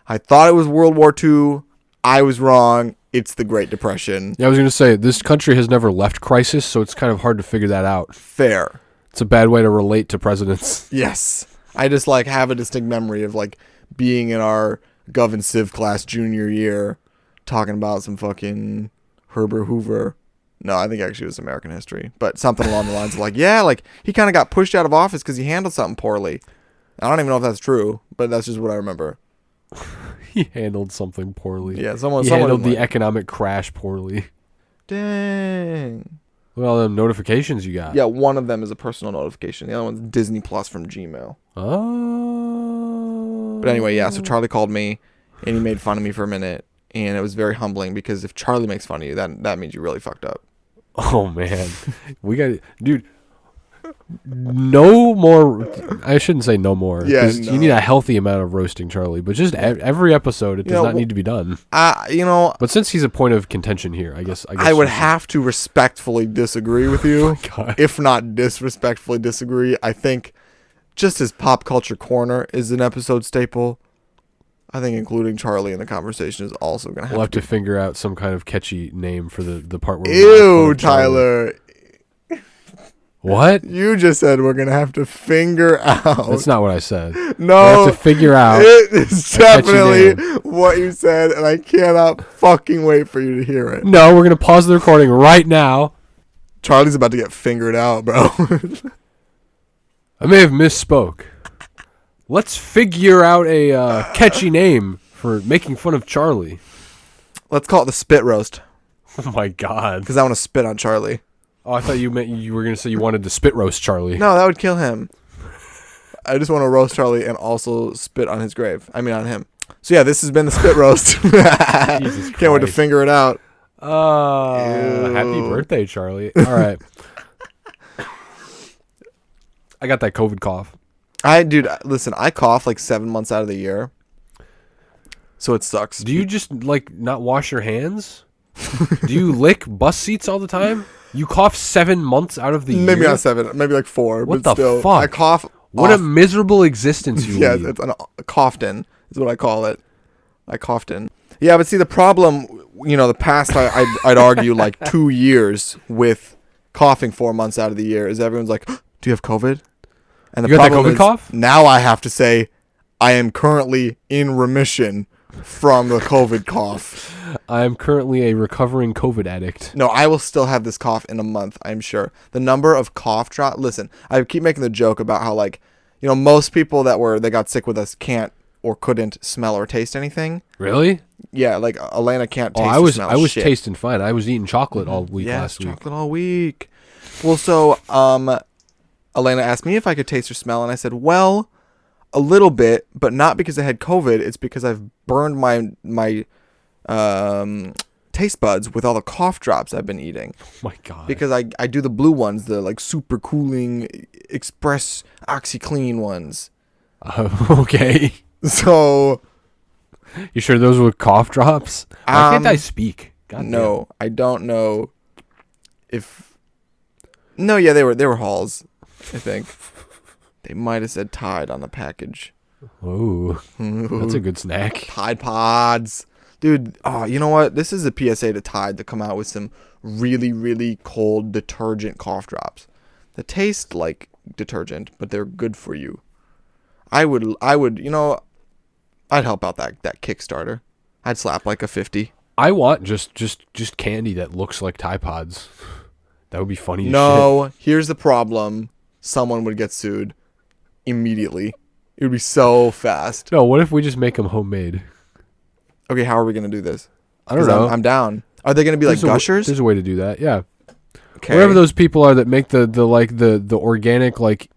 I thought it was World War II. I was wrong. It's the Great Depression. Yeah, I was going to say, this country has never left crisis, so it's kind of hard to figure that out. Fair. It's a bad way to relate to presidents. Yes. I just like have a distinct memory of like being in our Gov and Civ class junior year talking about some fucking Herbert Hoover. No, I think actually it was American history, but something along the lines of like, yeah, like he kind of got pushed out of office because he handled something poorly. I don't even know if that's true, but that's just what I remember. He handled something poorly. Yeah, He someone handled the like, economic crash poorly. dang. Look at all the notifications you got. Yeah, one of them is a personal notification. The other one's Disney Plus from Gmail. Oh. But anyway, yeah, so Charlie called me and he made fun of me for a minute, and it was very humbling because if Charlie makes fun of you, that means you really fucked up. Oh, man. We got... Dude, no more... I shouldn't say no more. Yeah, 'cause no. You need a healthy amount of roasting Charlie. But just every episode, it does not need to be done. But since he's a point of contention here, I guess I would have to respectfully disagree with you. God. If not disrespectfully disagree. I think just as Pop Culture Corner is an episode staple, I think including Charlie in the conversation is also gonna We'll have to to figure out some kind of catchy name for the part where. Ew, Tyler. What? You just said we're gonna have to figure out. That's not what I said. No, we have to figure out. It is definitely name. what you said, and I cannot fucking wait for you to hear it. No, we're gonna pause the recording right now. Charlie's about to get fingered out, bro. I may have misspoke. Let's figure out a catchy name for making fun of Charlie. Let's call it the spit roast, Oh my god. because I want to spit on Charlie. Oh, I thought you meant you were gonna say you wanted to spit roast Charlie. No, that would kill him. I just want to roast Charlie and also spit on his grave. I mean, on him. So yeah, this has been the spit roast. Jesus Can't wait to Christ. finger it out. Happy Ew. birthday, Charlie. All right. I got that COVID cough. Dude, listen, I cough like 7 months out of the year. So it sucks. Do you just like not wash your hands? Do you lick bus seats all the time? You cough 7 months out of the year? Maybe not 7, maybe like 4. What but the still, fuck? I cough. What off. a miserable existence you Yes, lead. it's a coughed in is what I call it. I coughed in. Yeah, but see the problem, the past I'd argue like 2 years with coughing 4 months out of the year is everyone's like, do you have COVID? And the You got that problem COVID is cough? now I have to say I am currently in remission from the COVID cough. I am currently a recovering COVID addict. No, I will still have this cough in a month, I'm sure. The number of cough drops. Listen, I keep making the joke about how, like, most people they got sick with us can't or couldn't smell or taste anything. Really? Yeah, like Elena can't taste I or was smell I was shit. tasting fine. I was eating chocolate all week last week. chocolate all week. Well, so Elena asked me if I could taste or smell, and I said, well, a little bit, but not because I had COVID. It's because I've burned my taste buds with all the cough drops I've been eating. Oh my god. Because I do the blue ones, the like super cooling express OxyClean ones. Okay. So You sure those were cough drops? Why can't I speak? God no, I don't know if. No, yeah, they were Halls, I think. They might have said Tide on the package. damn. Ooh, that's a good snack. Tide Pods. Dude, you know what? This is a PSA to Tide to come out with some really, really cold detergent cough drops that taste like detergent, but they're good for you. I would, I'd help out that Kickstarter. I'd slap like a 50. I want just candy that looks like Tide Pods. That would be funny as shit. No, here's the problem. Someone would get sued immediately. It would be so fast. No, what if we just make them homemade? Okay, how are we going to do this? I don't 'Cause know. I'm down. Are they going to be like gushers? There's a way to do that. Yeah. Okay. Whatever those people are that make the organic like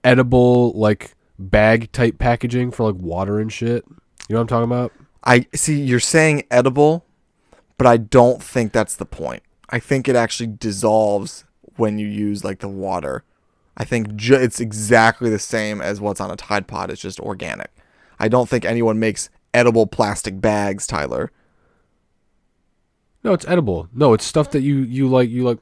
edible like bag type packaging for like water and shit. You know what I'm talking about? I see you're saying edible, but I don't think that's the point. I think it actually dissolves when you use like the water. I think it's exactly the same as what's on a Tide Pod. It's just organic. I don't think anyone makes edible plastic bags, Tyler. No, it's edible. No, it's stuff that you like. You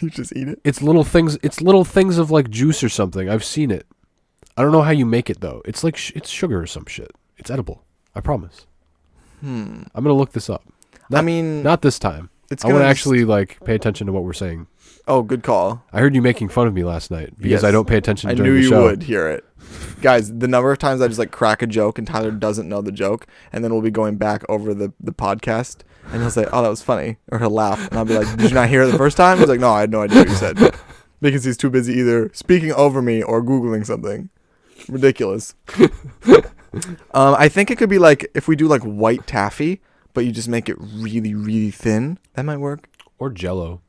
just eat it. It's little things. It's little things of like juice or something. I've seen it. I don't know how you make it though. It's like it's sugar or some shit. It's edible. I promise. I'm gonna look this up. Not this time. I want to actually like pay attention to what we're saying. Oh, good call. I heard you making fun of me last night because Yes. I don't pay attention I during knew the you show. would hear it. Guys, the number of times I just like crack a joke and Tyler doesn't know the joke, and then we'll be going back over the podcast, and he'll say, "Oh, that was funny," or he'll laugh, and I'll be like, "Did you not hear it the first time?" He's like, "No, I had no idea what you said," because he's too busy either speaking over me or googling something. Ridiculous. I think it could be like if we do like white taffy, but you just make it really, really thin. That might work. Or Jello.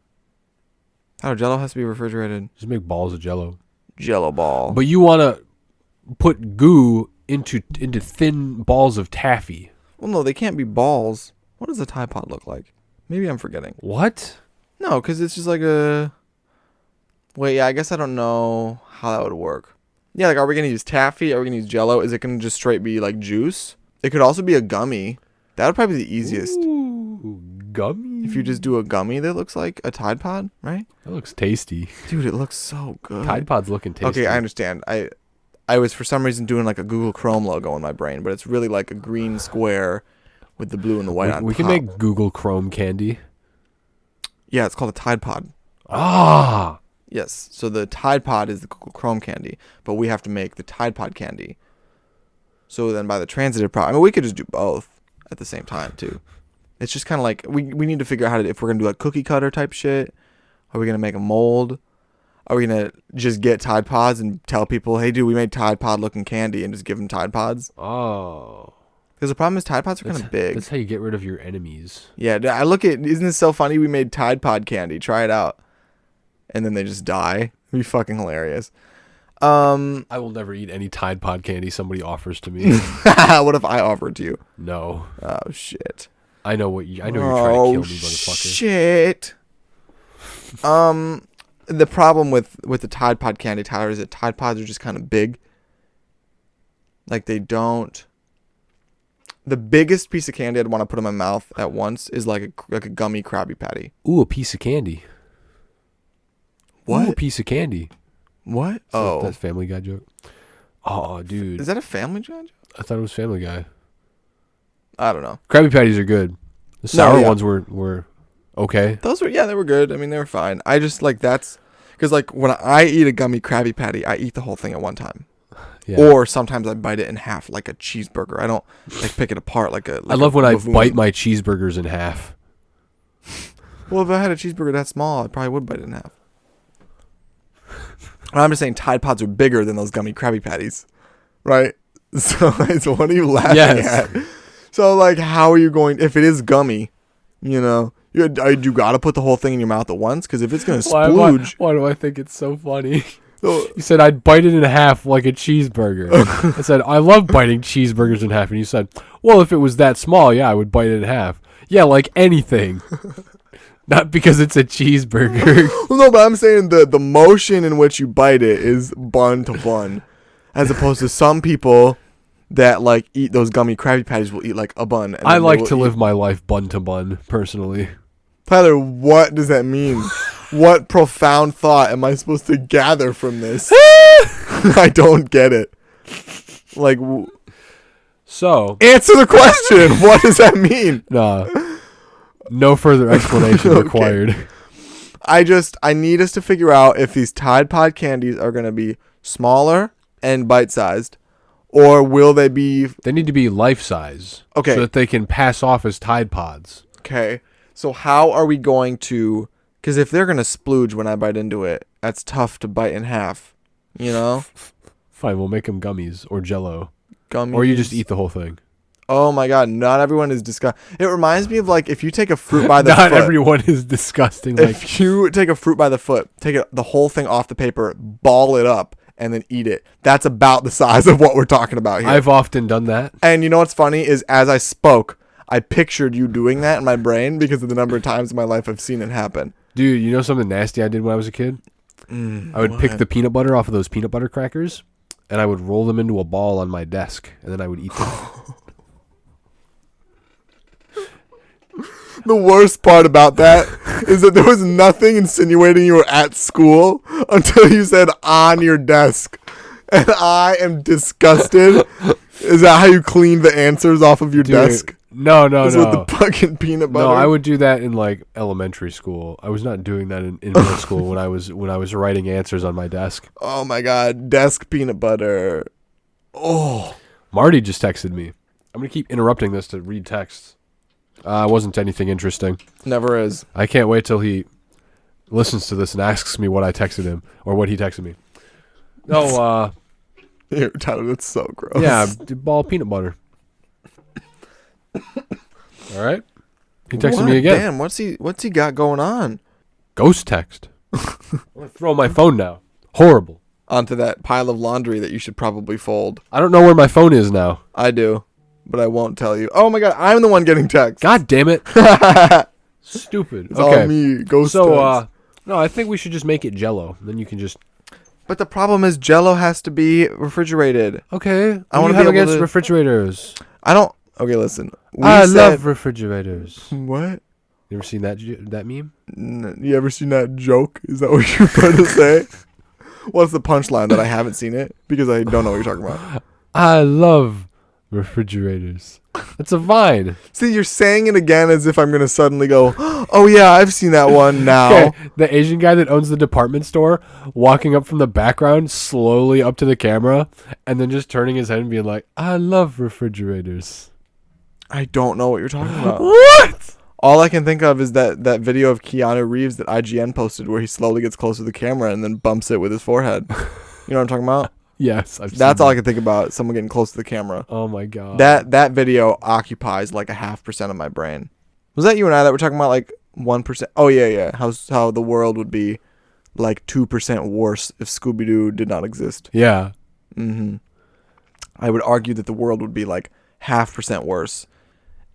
Oh, Jello has to be refrigerated. Just make balls of Jello. Jello ball. But you want to put goo into thin balls of taffy. Well, no, they can't be balls. What does a Tide Pod look like? Maybe I'm forgetting. What? No, because it's just like a... Wait, yeah, I guess I don't know how that would work. Yeah, like, are we going to use taffy? Are we going to use Jello? Is it going to just straight be, like, juice? It could also be a gummy. That would probably be the easiest. Ooh, gummy. If you just do a gummy that looks like a Tide Pod, right? That looks tasty. Dude, it looks so good. Tide Pod's looking tasty. Okay, I understand. I I was for some reason doing like a Google Chrome logo in my brain, but it's really like a green square with the blue and the white on We top. can make Google Chrome candy. Yeah, it's called a Tide Pod. Ah. Yes. So the Tide Pod is the Google Chrome candy, but we have to make the Tide Pod candy. So then by the transitive property, I mean, we could just do both at the same time too. It's just kind of like we need to figure out how to, if we're going to do like cookie cutter type shit. Are we going to make a mold? Are we going to just get Tide Pods and tell people, hey, dude, we made Tide Pod looking candy and just give them Tide Pods? Oh. Because the problem is Tide Pods are kind of big. That's how you get rid of your enemies. Yeah, I look at, isn't this so funny? We made Tide Pod candy. Try it out. And then they just die. It'd be fucking hilarious. I will never eat any Tide Pod candy somebody offers to me. What if I offered to you? No. Oh, shit. I know you're trying to kill me, motherfucker. Shit. The problem with the Tide Pod candy, Tyler, is that Tide Pods are just kind of big. Like they don't. The biggest piece of candy I'd want to put in my mouth at once is like a gummy Krabby Patty. Ooh, a piece of candy. What? Ooh, a piece of candy. What? Oh. That's Family Guy joke. Oh, dude. Is that a Family Guy joke? I thought it was Family Guy. I don't know. Krabby Patties are good. The sour ones were okay. Those were, they were good. I mean, they were fine. I just like that's because like when I eat a gummy Krabby Patty, I eat the whole thing at one time. Yeah. Or sometimes I bite it in half like a cheeseburger. I don't like pick it apart like a. Like I love when buffoon. I bite my cheeseburgers in half. Well, if I had a cheeseburger that small, I probably would bite it in half. I'm just saying Tide Pods are bigger than those gummy Krabby Patties, right? So what are you laughing at? So like, how are you going? If it is gummy, you gotta put the whole thing in your mouth at once because if it's gonna splooge. Why do I think it's so funny? You said I'd bite it in half like a cheeseburger. I said I love biting cheeseburgers in half, and you said, well, if it was that small, yeah, I would bite it in half. Yeah, like anything. Not because it's a cheeseburger. Well, no, but I'm saying the motion in which you bite it is bun to bun, as opposed to some people that like eat those gummy Krabby Patties will eat like a bun. And I like to live my life bun to bun, personally. Tyler, what does that mean? What profound thought am I supposed to gather from this? I don't get it. Like, so answer the question. What does that mean? Nah. No further explanation required. I need us to figure out if these Tide Pod candies are going to be smaller and bite-sized, or will they be... They need to be life-size. Okay. So that they can pass off as Tide Pods. Okay. So how are we going to... Because if they're going to splooge when I bite into it, that's tough to bite in half, you know? Fine, we'll make them gummies or Jell-O. Gummies. Or you just eat the whole thing. Oh my God, not everyone is disgusting. It reminds me of like if you take a fruit by the not foot. Not everyone is disgusting. If you take a fruit by the foot, take the whole thing off the paper, ball it up, and then eat it. That's about the size of what we're talking about here. I've often done that. And you know what's funny is as I spoke, I pictured you doing that in my brain because of the number of times in my life I've seen it happen. Dude, you know something nasty I did when I was a kid? I would pick the peanut butter off of those peanut butter crackers, and I would roll them into a ball on my desk, and then I would eat them. The worst part about that is that there was nothing insinuating you were at school until you said on your desk. And I am disgusted. Is that how you clean the answers off of your desk? No. With the fucking peanut butter? No, I would do that in like elementary school. I was not doing that in middle school when I was writing answers on my desk. Oh my God, desk peanut butter. Oh. Marty just texted me. I'm going to keep interrupting this to read texts. It wasn't anything interesting. Never is. I can't wait till he listens to this and asks me what I texted him or what he texted me. No, Ew, Tyler, that's so gross. yeah, ball peanut butter. All right. He texted me again. Damn, what's he got going on? Ghost text. I'm going to throw my phone now. Horrible. Onto that pile of laundry that you should probably fold. I don't know where my phone is now. I do, but I won't tell you. Oh my God, I'm the one getting text. God damn it. Stupid. It's all me. Ghost text. No, I think we should just make it Jell-O. Then you can just... But the problem is Jell-O has to be refrigerated. Okay. I want to have be able against to... refrigerators. I don't... Okay, listen. I love refrigerators. What? You ever seen that meme? You ever seen that joke? Is that what you're trying to say? What's the punchline that I haven't seen it? Because I don't know what you're talking about. I love refrigerators. It's a vine. See, you're saying it again as if I'm going to suddenly go, oh, yeah, I've seen that one now. Okay, the Asian guy that owns the department store walking up from the background slowly up to the camera and then just turning his head and being like, I love refrigerators. I don't know what you're talking about. What? All I can think of is that video of Keanu Reeves that IGN posted where he slowly gets close to the camera and then bumps it with his forehead. You know what I'm talking about? Yes. That's all I can think about. Someone getting close to the camera. Oh, my God. That video occupies like 0.5% of my brain. Was that you and I that were talking about like 1%? Oh, yeah. How the world would be like 2% worse if Scooby-Doo did not exist. Yeah. Mm-hmm. I would argue that the world would be like 0.5% worse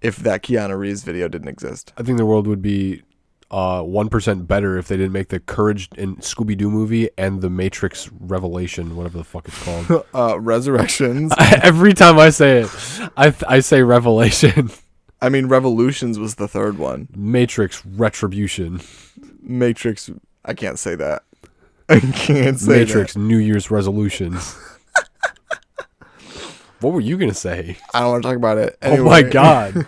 if that Keanu Reeves video didn't exist. I think the world would be 1% better if they didn't make the Courage in Scooby-Doo movie and the Matrix Revelation, whatever the fuck it's called. Resurrections. Every time I say it, I say Revelation. I mean, Revolutions was the third one. Matrix Retribution. Matrix. I can't say that. I can't say Matrix that. New Year's resolutions. What were you gonna say? I don't want to talk about it. Anyway. Oh my God.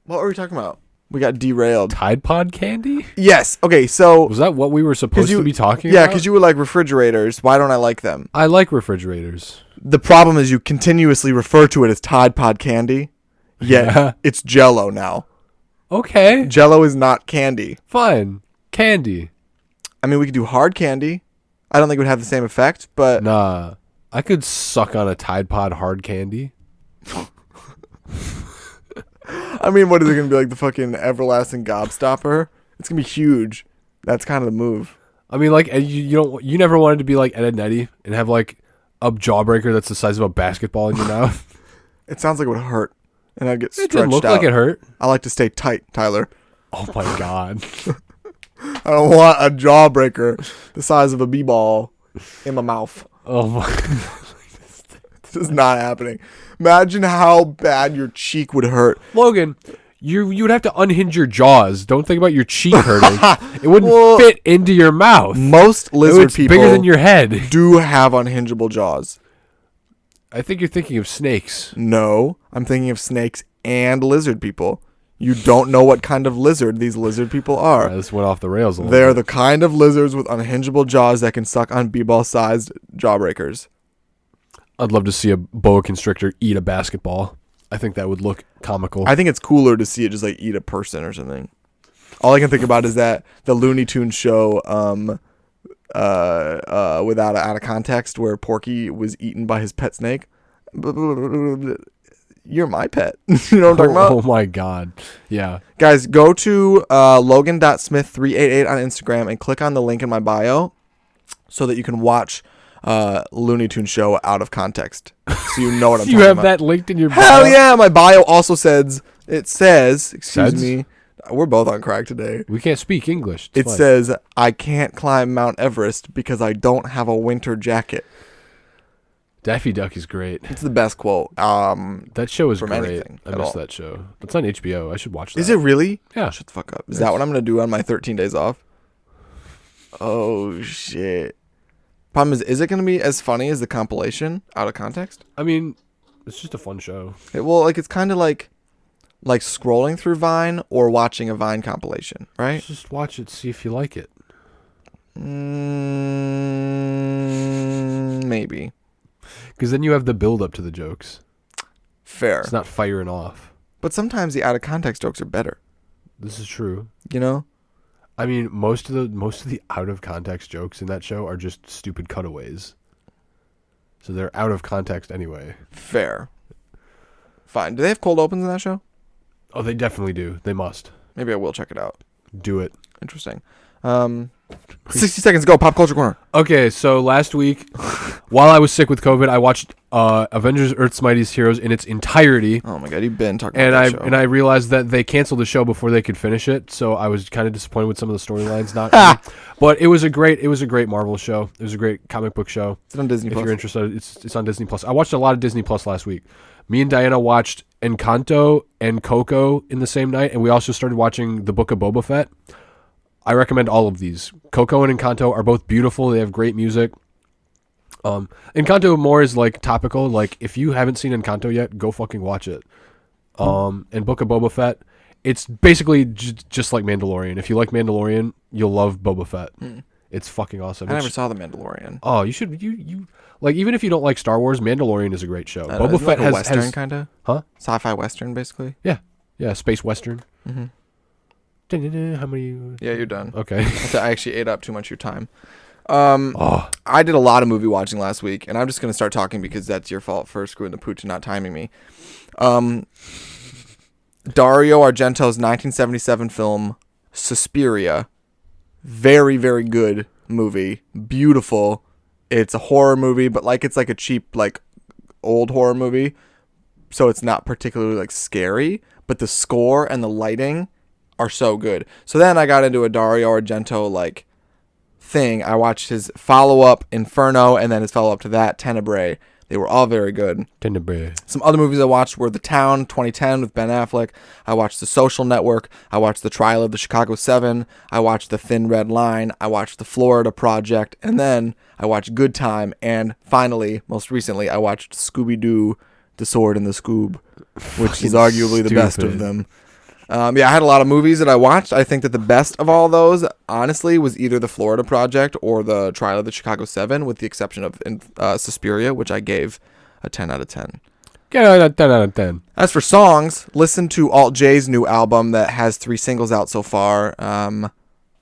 What were we talking about? We got derailed. Tide Pod candy? Yes. Okay. So Was that what we were supposed to be talking yeah, about? because you were like refrigerators. Why don't I like them? I like refrigerators. The problem is you continuously refer to it as Tide Pod candy, yet Yeah. it's Jell-O now. Okay. Jell-O is not candy. Fine. Candy. I mean, we could do hard candy. I don't think it would have the same effect, but Nah. I could suck on a Tide Pod hard candy. I mean, what is it going to be like, the fucking everlasting gobstopper? It's going to be huge. That's kind of the move. I mean, like, you never wanted to be like Ed, Edd n Eddy and have like a jawbreaker that's the size of a basketball in your mouth. It sounds like it would hurt, and I'd get It stretched didn't look out. like it hurt. I like to stay tight, Tyler. Oh my God. I don't want a jawbreaker the size of a b-ball in my mouth. Oh my. This is not happening. Imagine how bad your cheek would hurt. Logan, you would have to unhinge your jaws. Don't think about your cheek hurting. It wouldn't Well, fit into your mouth. Most lizard It's people bigger than your head. do have unhingeable jaws. I think you're thinking of snakes. No, I'm thinking of snakes and lizard people. You don't know what kind of lizard these lizard people are. This went off the rails a little They're bit. the kind of lizards with unhingeable jaws that can suck on b-ball sized jawbreakers. I'd love to see a boa constrictor eat a basketball. I think that would look comical. I think it's cooler to see it just like eat a person or something. All I can think about is that the Looney Tunes show, without out of context, where Porky was eaten by his pet snake. You're my pet. You know what I'm talking about? Oh my God. Yeah. Guys, go to logan.smith388 on Instagram and click on the link in my bio so that you can watch Looney Tunes show out of context. So you know what I'm talking You have about. that linked in your bio? Hell yeah, my bio also says, excuse Says? me, we're both on crack today. We can't speak English. It says, I can't climb Mount Everest because I don't have a winter jacket. Daffy Duck is great. It's the best quote. That show is From great. anything I at miss all. that show. It's on HBO. I should watch that. Is it really? Yeah. Shut the fuck up. Is that what I'm going to do on my 13 days off? Oh, shit. Problem is it going to be as funny as the compilation out of context? I mean, it's just a fun show. It's kind of like scrolling through Vine or watching a Vine compilation, right? Just watch it, see if you like it. Maybe. Because then you have the build up to the jokes. Fair. It's not firing off. But sometimes the out of context jokes are better, This is true. you know? I mean, most of the out of context jokes in that show are just stupid cutaways. So they're out of context anyway. Fair. Fine. Do they have cold opens in that show? Oh, they definitely do. They must. Maybe I will check it out. Do it. Interesting. 60 seconds ago, Pop Culture Corner. Okay, so last week, while I was sick with COVID, I watched Avengers: Earth's Mightiest Heroes in its entirety. Oh my god, you've been talking And about I that show. and I realized that they canceled the show before they could finish it, so I was kind of disappointed with some of the storylines. But it was a great Marvel show. It was a great comic book show. It's on Disney If Plus. you're interested, it's on Disney Plus. I watched a lot of Disney Plus last week. Me and Diana watched Encanto and Coco in the same night, and we also started watching The Book of Boba Fett. I recommend all of these. Coco and Encanto are both beautiful. They have great music. Encanto more is like topical. Like if you haven't seen Encanto yet, go fucking watch it. And Book of Boba Fett, it's basically just like Mandalorian. If you like Mandalorian, you'll love Boba Fett. It's fucking awesome. I never saw The Mandalorian. Oh, you should. You like even if you don't like Star Wars, Mandalorian is a great show. Boba Fett like a has Western kind of, huh? Sci-fi Western, basically. Yeah, space Western. How many? Yeah, you're done. Okay. I actually ate up too much of your time. I did a lot of movie watching last week, and I'm just gonna start talking because that's your fault for screwing the pooch and not timing me. Dario Argento's 1977 film Suspiria, very, very good movie, beautiful. It's a horror movie, but like it's like a cheap like old horror movie, so it's not particularly like scary, but the score and the lighting are so good. So then I got into a Dario Argento like thing. I watched his follow-up Inferno and then his follow-up to that Tenebrae. They were all very good. Tenebrae. Some other movies I watched were The Town 2010 with Ben Affleck. I watched The Social Network. I watched The Trial of the Chicago 7. I watched The Thin Red Line. I watched The Florida Project. And then I watched Good Time. And finally, most recently, I watched Scooby-Doo, The Sword and the Scoob, which is arguably the best of them. I had a lot of movies that I watched. I think that the best of all those, honestly, was either The Florida Project or The Trial of the Chicago 7, with the exception of Suspiria, which I gave a 10 out of 10. Get out of 10 out of 10. As for songs, listen to Alt J's new album that has 3 singles out so far.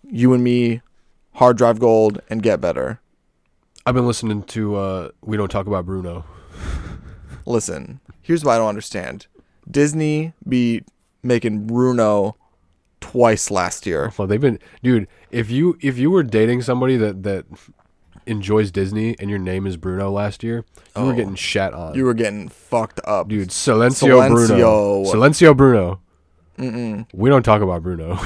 You and Me, Hard Drive Gold, and Get Better. I've been listening to We Don't Talk About Bruno. Listen, here's what I don't understand. Disney be making Bruno twice last year. Well, they've been, dude. If you were dating somebody that enjoys Disney and your name is Bruno last year, you were getting shat on. You were getting fucked up, dude. Silencio Bruno. Silencio Bruno. We don't talk about Bruno.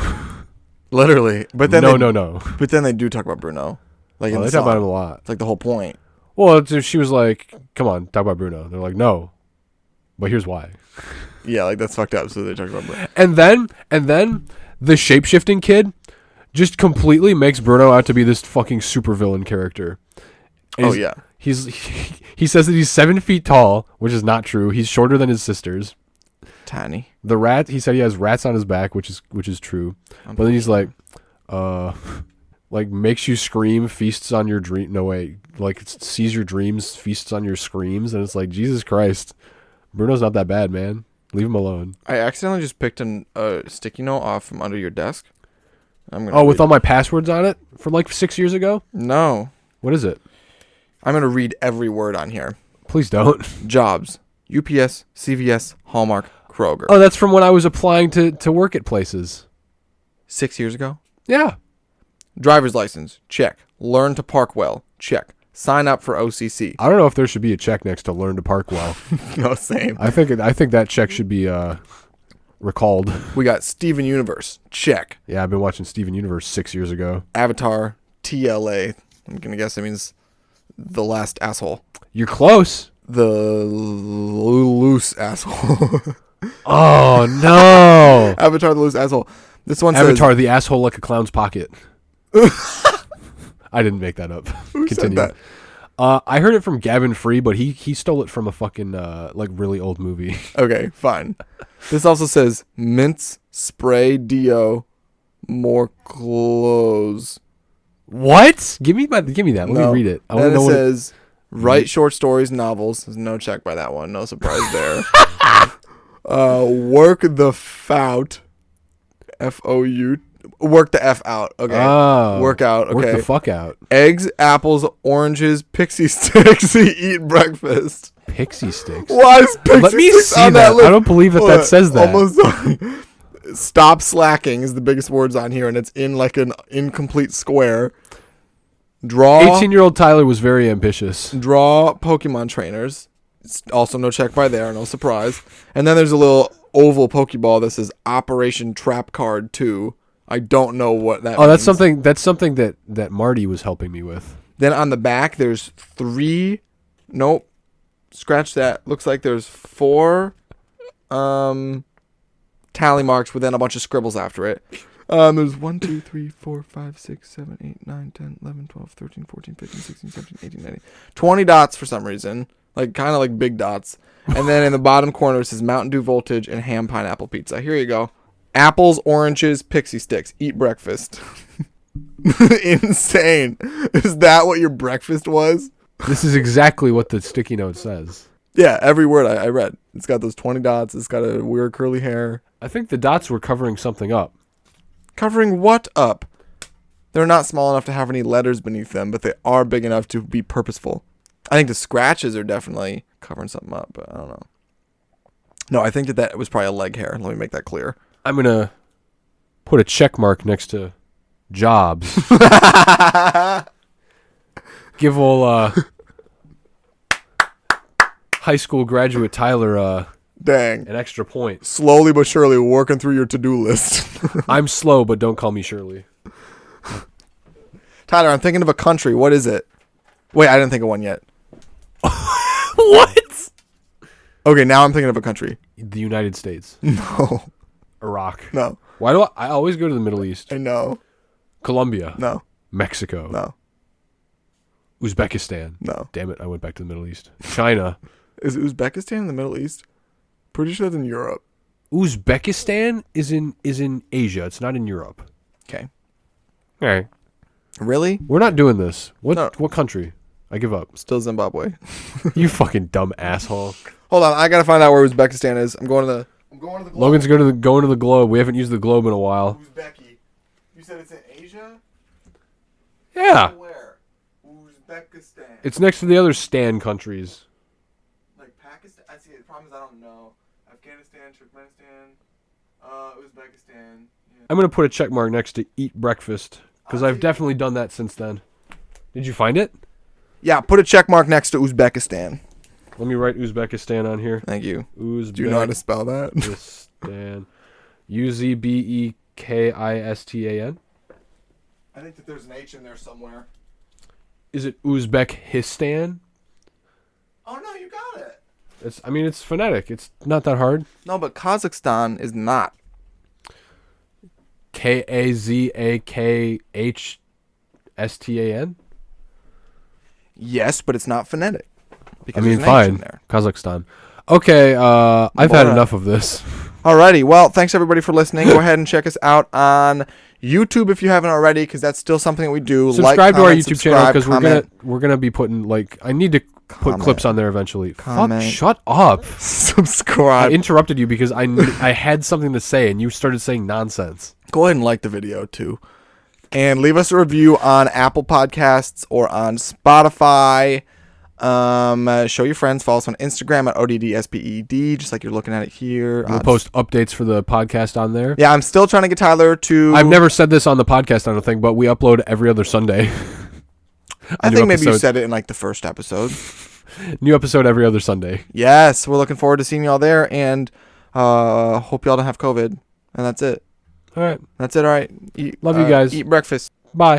Literally, but then no. But then they do talk about Bruno. Like they talk about him a lot. It's like the whole point. Well, she was like, "Come on, talk about Bruno." They're like, "No," but here's why. Yeah, like that's fucked up. So they talk about Bruno. And then the shape-shifting kid just completely makes Bruno out to be this fucking supervillain character. And he says that he's 7 feet tall, which is not true. He's shorter than his sisters. Tiny. The rat. He said he has rats on his back, which is true. But then he's like, like makes you scream, feasts on your dream. No way. Like sees your dreams, feasts on your screams, and it's like Jesus Christ, Bruno's not that bad, man. Leave him alone. I accidentally just picked a sticky note off from under your desk. With all my passwords on it from like 6 years ago? No. What is it? I'm going to read every word on here. Please don't. Jobs. UPS, CVS, Hallmark, Kroger. Oh, that's from when I was applying to work at places. 6 years ago? Yeah. Driver's license. Check. Learn to park well. Check. Sign up for OCC. I don't know if there should be a check next to learn to park well. No, same. I think that check should be recalled. We got Steven Universe. Check. Yeah, I've been watching Steven Universe 6 years ago. Avatar. TLA. I'm going to guess that means the last asshole. You're close. The loose asshole. Oh, no. Avatar, the loose asshole. This one says... Avatar, the asshole like a clown's pocket. I didn't make that up. Who Continue. said that? I heard it from Gavin Free, but he stole it from a fucking like really old movie. Okay, fine. This also says mints, spray, deo, more clothes. What? Give me that. Let me read it. I want to know what it says. Write short stories, novels. There's no check by that one. No surprise there. Work the fout. F-O-U. Work the F out. Okay. Oh, work out. Okay. Work the fuck out. Eggs, apples, oranges, pixie sticks. Eat breakfast. Pixie sticks? Why is pixie Let me sticks see on that. list? I don't believe that says that. Almost done. Stop slacking is the biggest words on here, and it's in like an incomplete square. Draw. 18-year-old Tyler was very ambitious. Draw Pokemon trainers. It's also no check by there, no surprise. And then there's a little oval Pokeball that says Operation Trap Card 2. I don't know what that means. That's something that Marty was helping me with. Then on the back there's 3. Nope. Scratch that. Looks like there's 4 tally marks with then a bunch of scribbles after it. There's 1, 2, 3, 4, 5, 6, 7, 8, 9, 10, 11, 12, 13, 14, 15, 16, 17, 18, 19. 20 dots for some reason. Like, kind of like big dots. And then in the bottom corner, it says Mountain Dew Voltage and ham pineapple pizza. Here you go. Apples, oranges, pixie sticks. Eat breakfast. Insane. Is that what your breakfast was? This is exactly what the sticky note says. Yeah, every word I read. It's got those 20 dots. It's got a weird curly hair. I think the dots were covering something up. Covering what up? They're not small enough to have any letters beneath them, but they are big enough to be purposeful. I think the scratches are definitely covering something up, but I don't know. No, I think that was probably a leg hair. Let me make that clear. I'm going to put a check mark next to jobs. Give old high school graduate Tyler Dang. an extra point. Slowly but surely working through your to-do list. I'm slow, but don't call me Shirley. Tyler, I'm thinking of a country. What is it? Wait, I didn't think of one yet. What? Okay, now I'm thinking of a country. The United States. No. Iraq. No. Why do I always go to the Middle East? I know. Colombia. No. Mexico. No. Uzbekistan. No. Damn it, I went back to the Middle East. China. Is Uzbekistan in the Middle East? Pretty sure that's in Europe. Uzbekistan is in Asia. It's not in Europe. Okay. All right. Really? We're not doing this. What No. What country? I give up. Still Zimbabwe. You fucking dumb asshole. Hold on, I gotta find out where Uzbekistan is. I'm going to the globe. Logan's going to the globe. We haven't used the globe in a while. Uzbeki. You said it's in Asia? Yeah. Where? Uzbekistan. It's next to the other Stan countries. Like Pakistan? I see. The problem is I don't know. Afghanistan, Turkmenistan, Uzbekistan. Yeah. I'm going to put a check mark next to eat breakfast because I've definitely done that since then. Did you find it? Yeah, put a check mark next to Uzbekistan. Let me write Uzbekistan on here. Thank you. Uzbekistan. Do you know how to spell that? Uzbekistan. I think that there's an H in there somewhere. Is it Uzbekistan? Oh no, you got it. It's phonetic. It's not that hard. No, but Kazakhstan is not. Kazakhstan. Yes, but it's not phonetic. Because I mean, there's an H in fine. there. Kazakhstan. Okay, I've had enough of this. Alrighty, well, thanks everybody for listening. Go ahead and check us out on YouTube if you haven't already, because that's still something that we do. Subscribe to our comment, YouTube channel because comment. we're gonna be putting I need to put clips on there eventually. Comment. Fuck, shut up. I Subscribe. interrupted you because I had something to say and you started saying nonsense. Go ahead and like the video too, and leave us a review on Apple Podcasts or on Spotify. Show your friends. Follow us on Instagram at ODDSPED, just like you're looking at it here. We'll post updates for the podcast on there. Yeah, I'm still trying to get Tyler to. I've never said this on the podcast, I don't think, but we upload every other Sunday. I think maybe you said it in like the first episode. New episode every other Sunday. Yes, we're looking forward to seeing y'all there, and hope y'all don't have COVID. And that's it. All right. That's it. All right. Love you guys. Eat breakfast. Bye.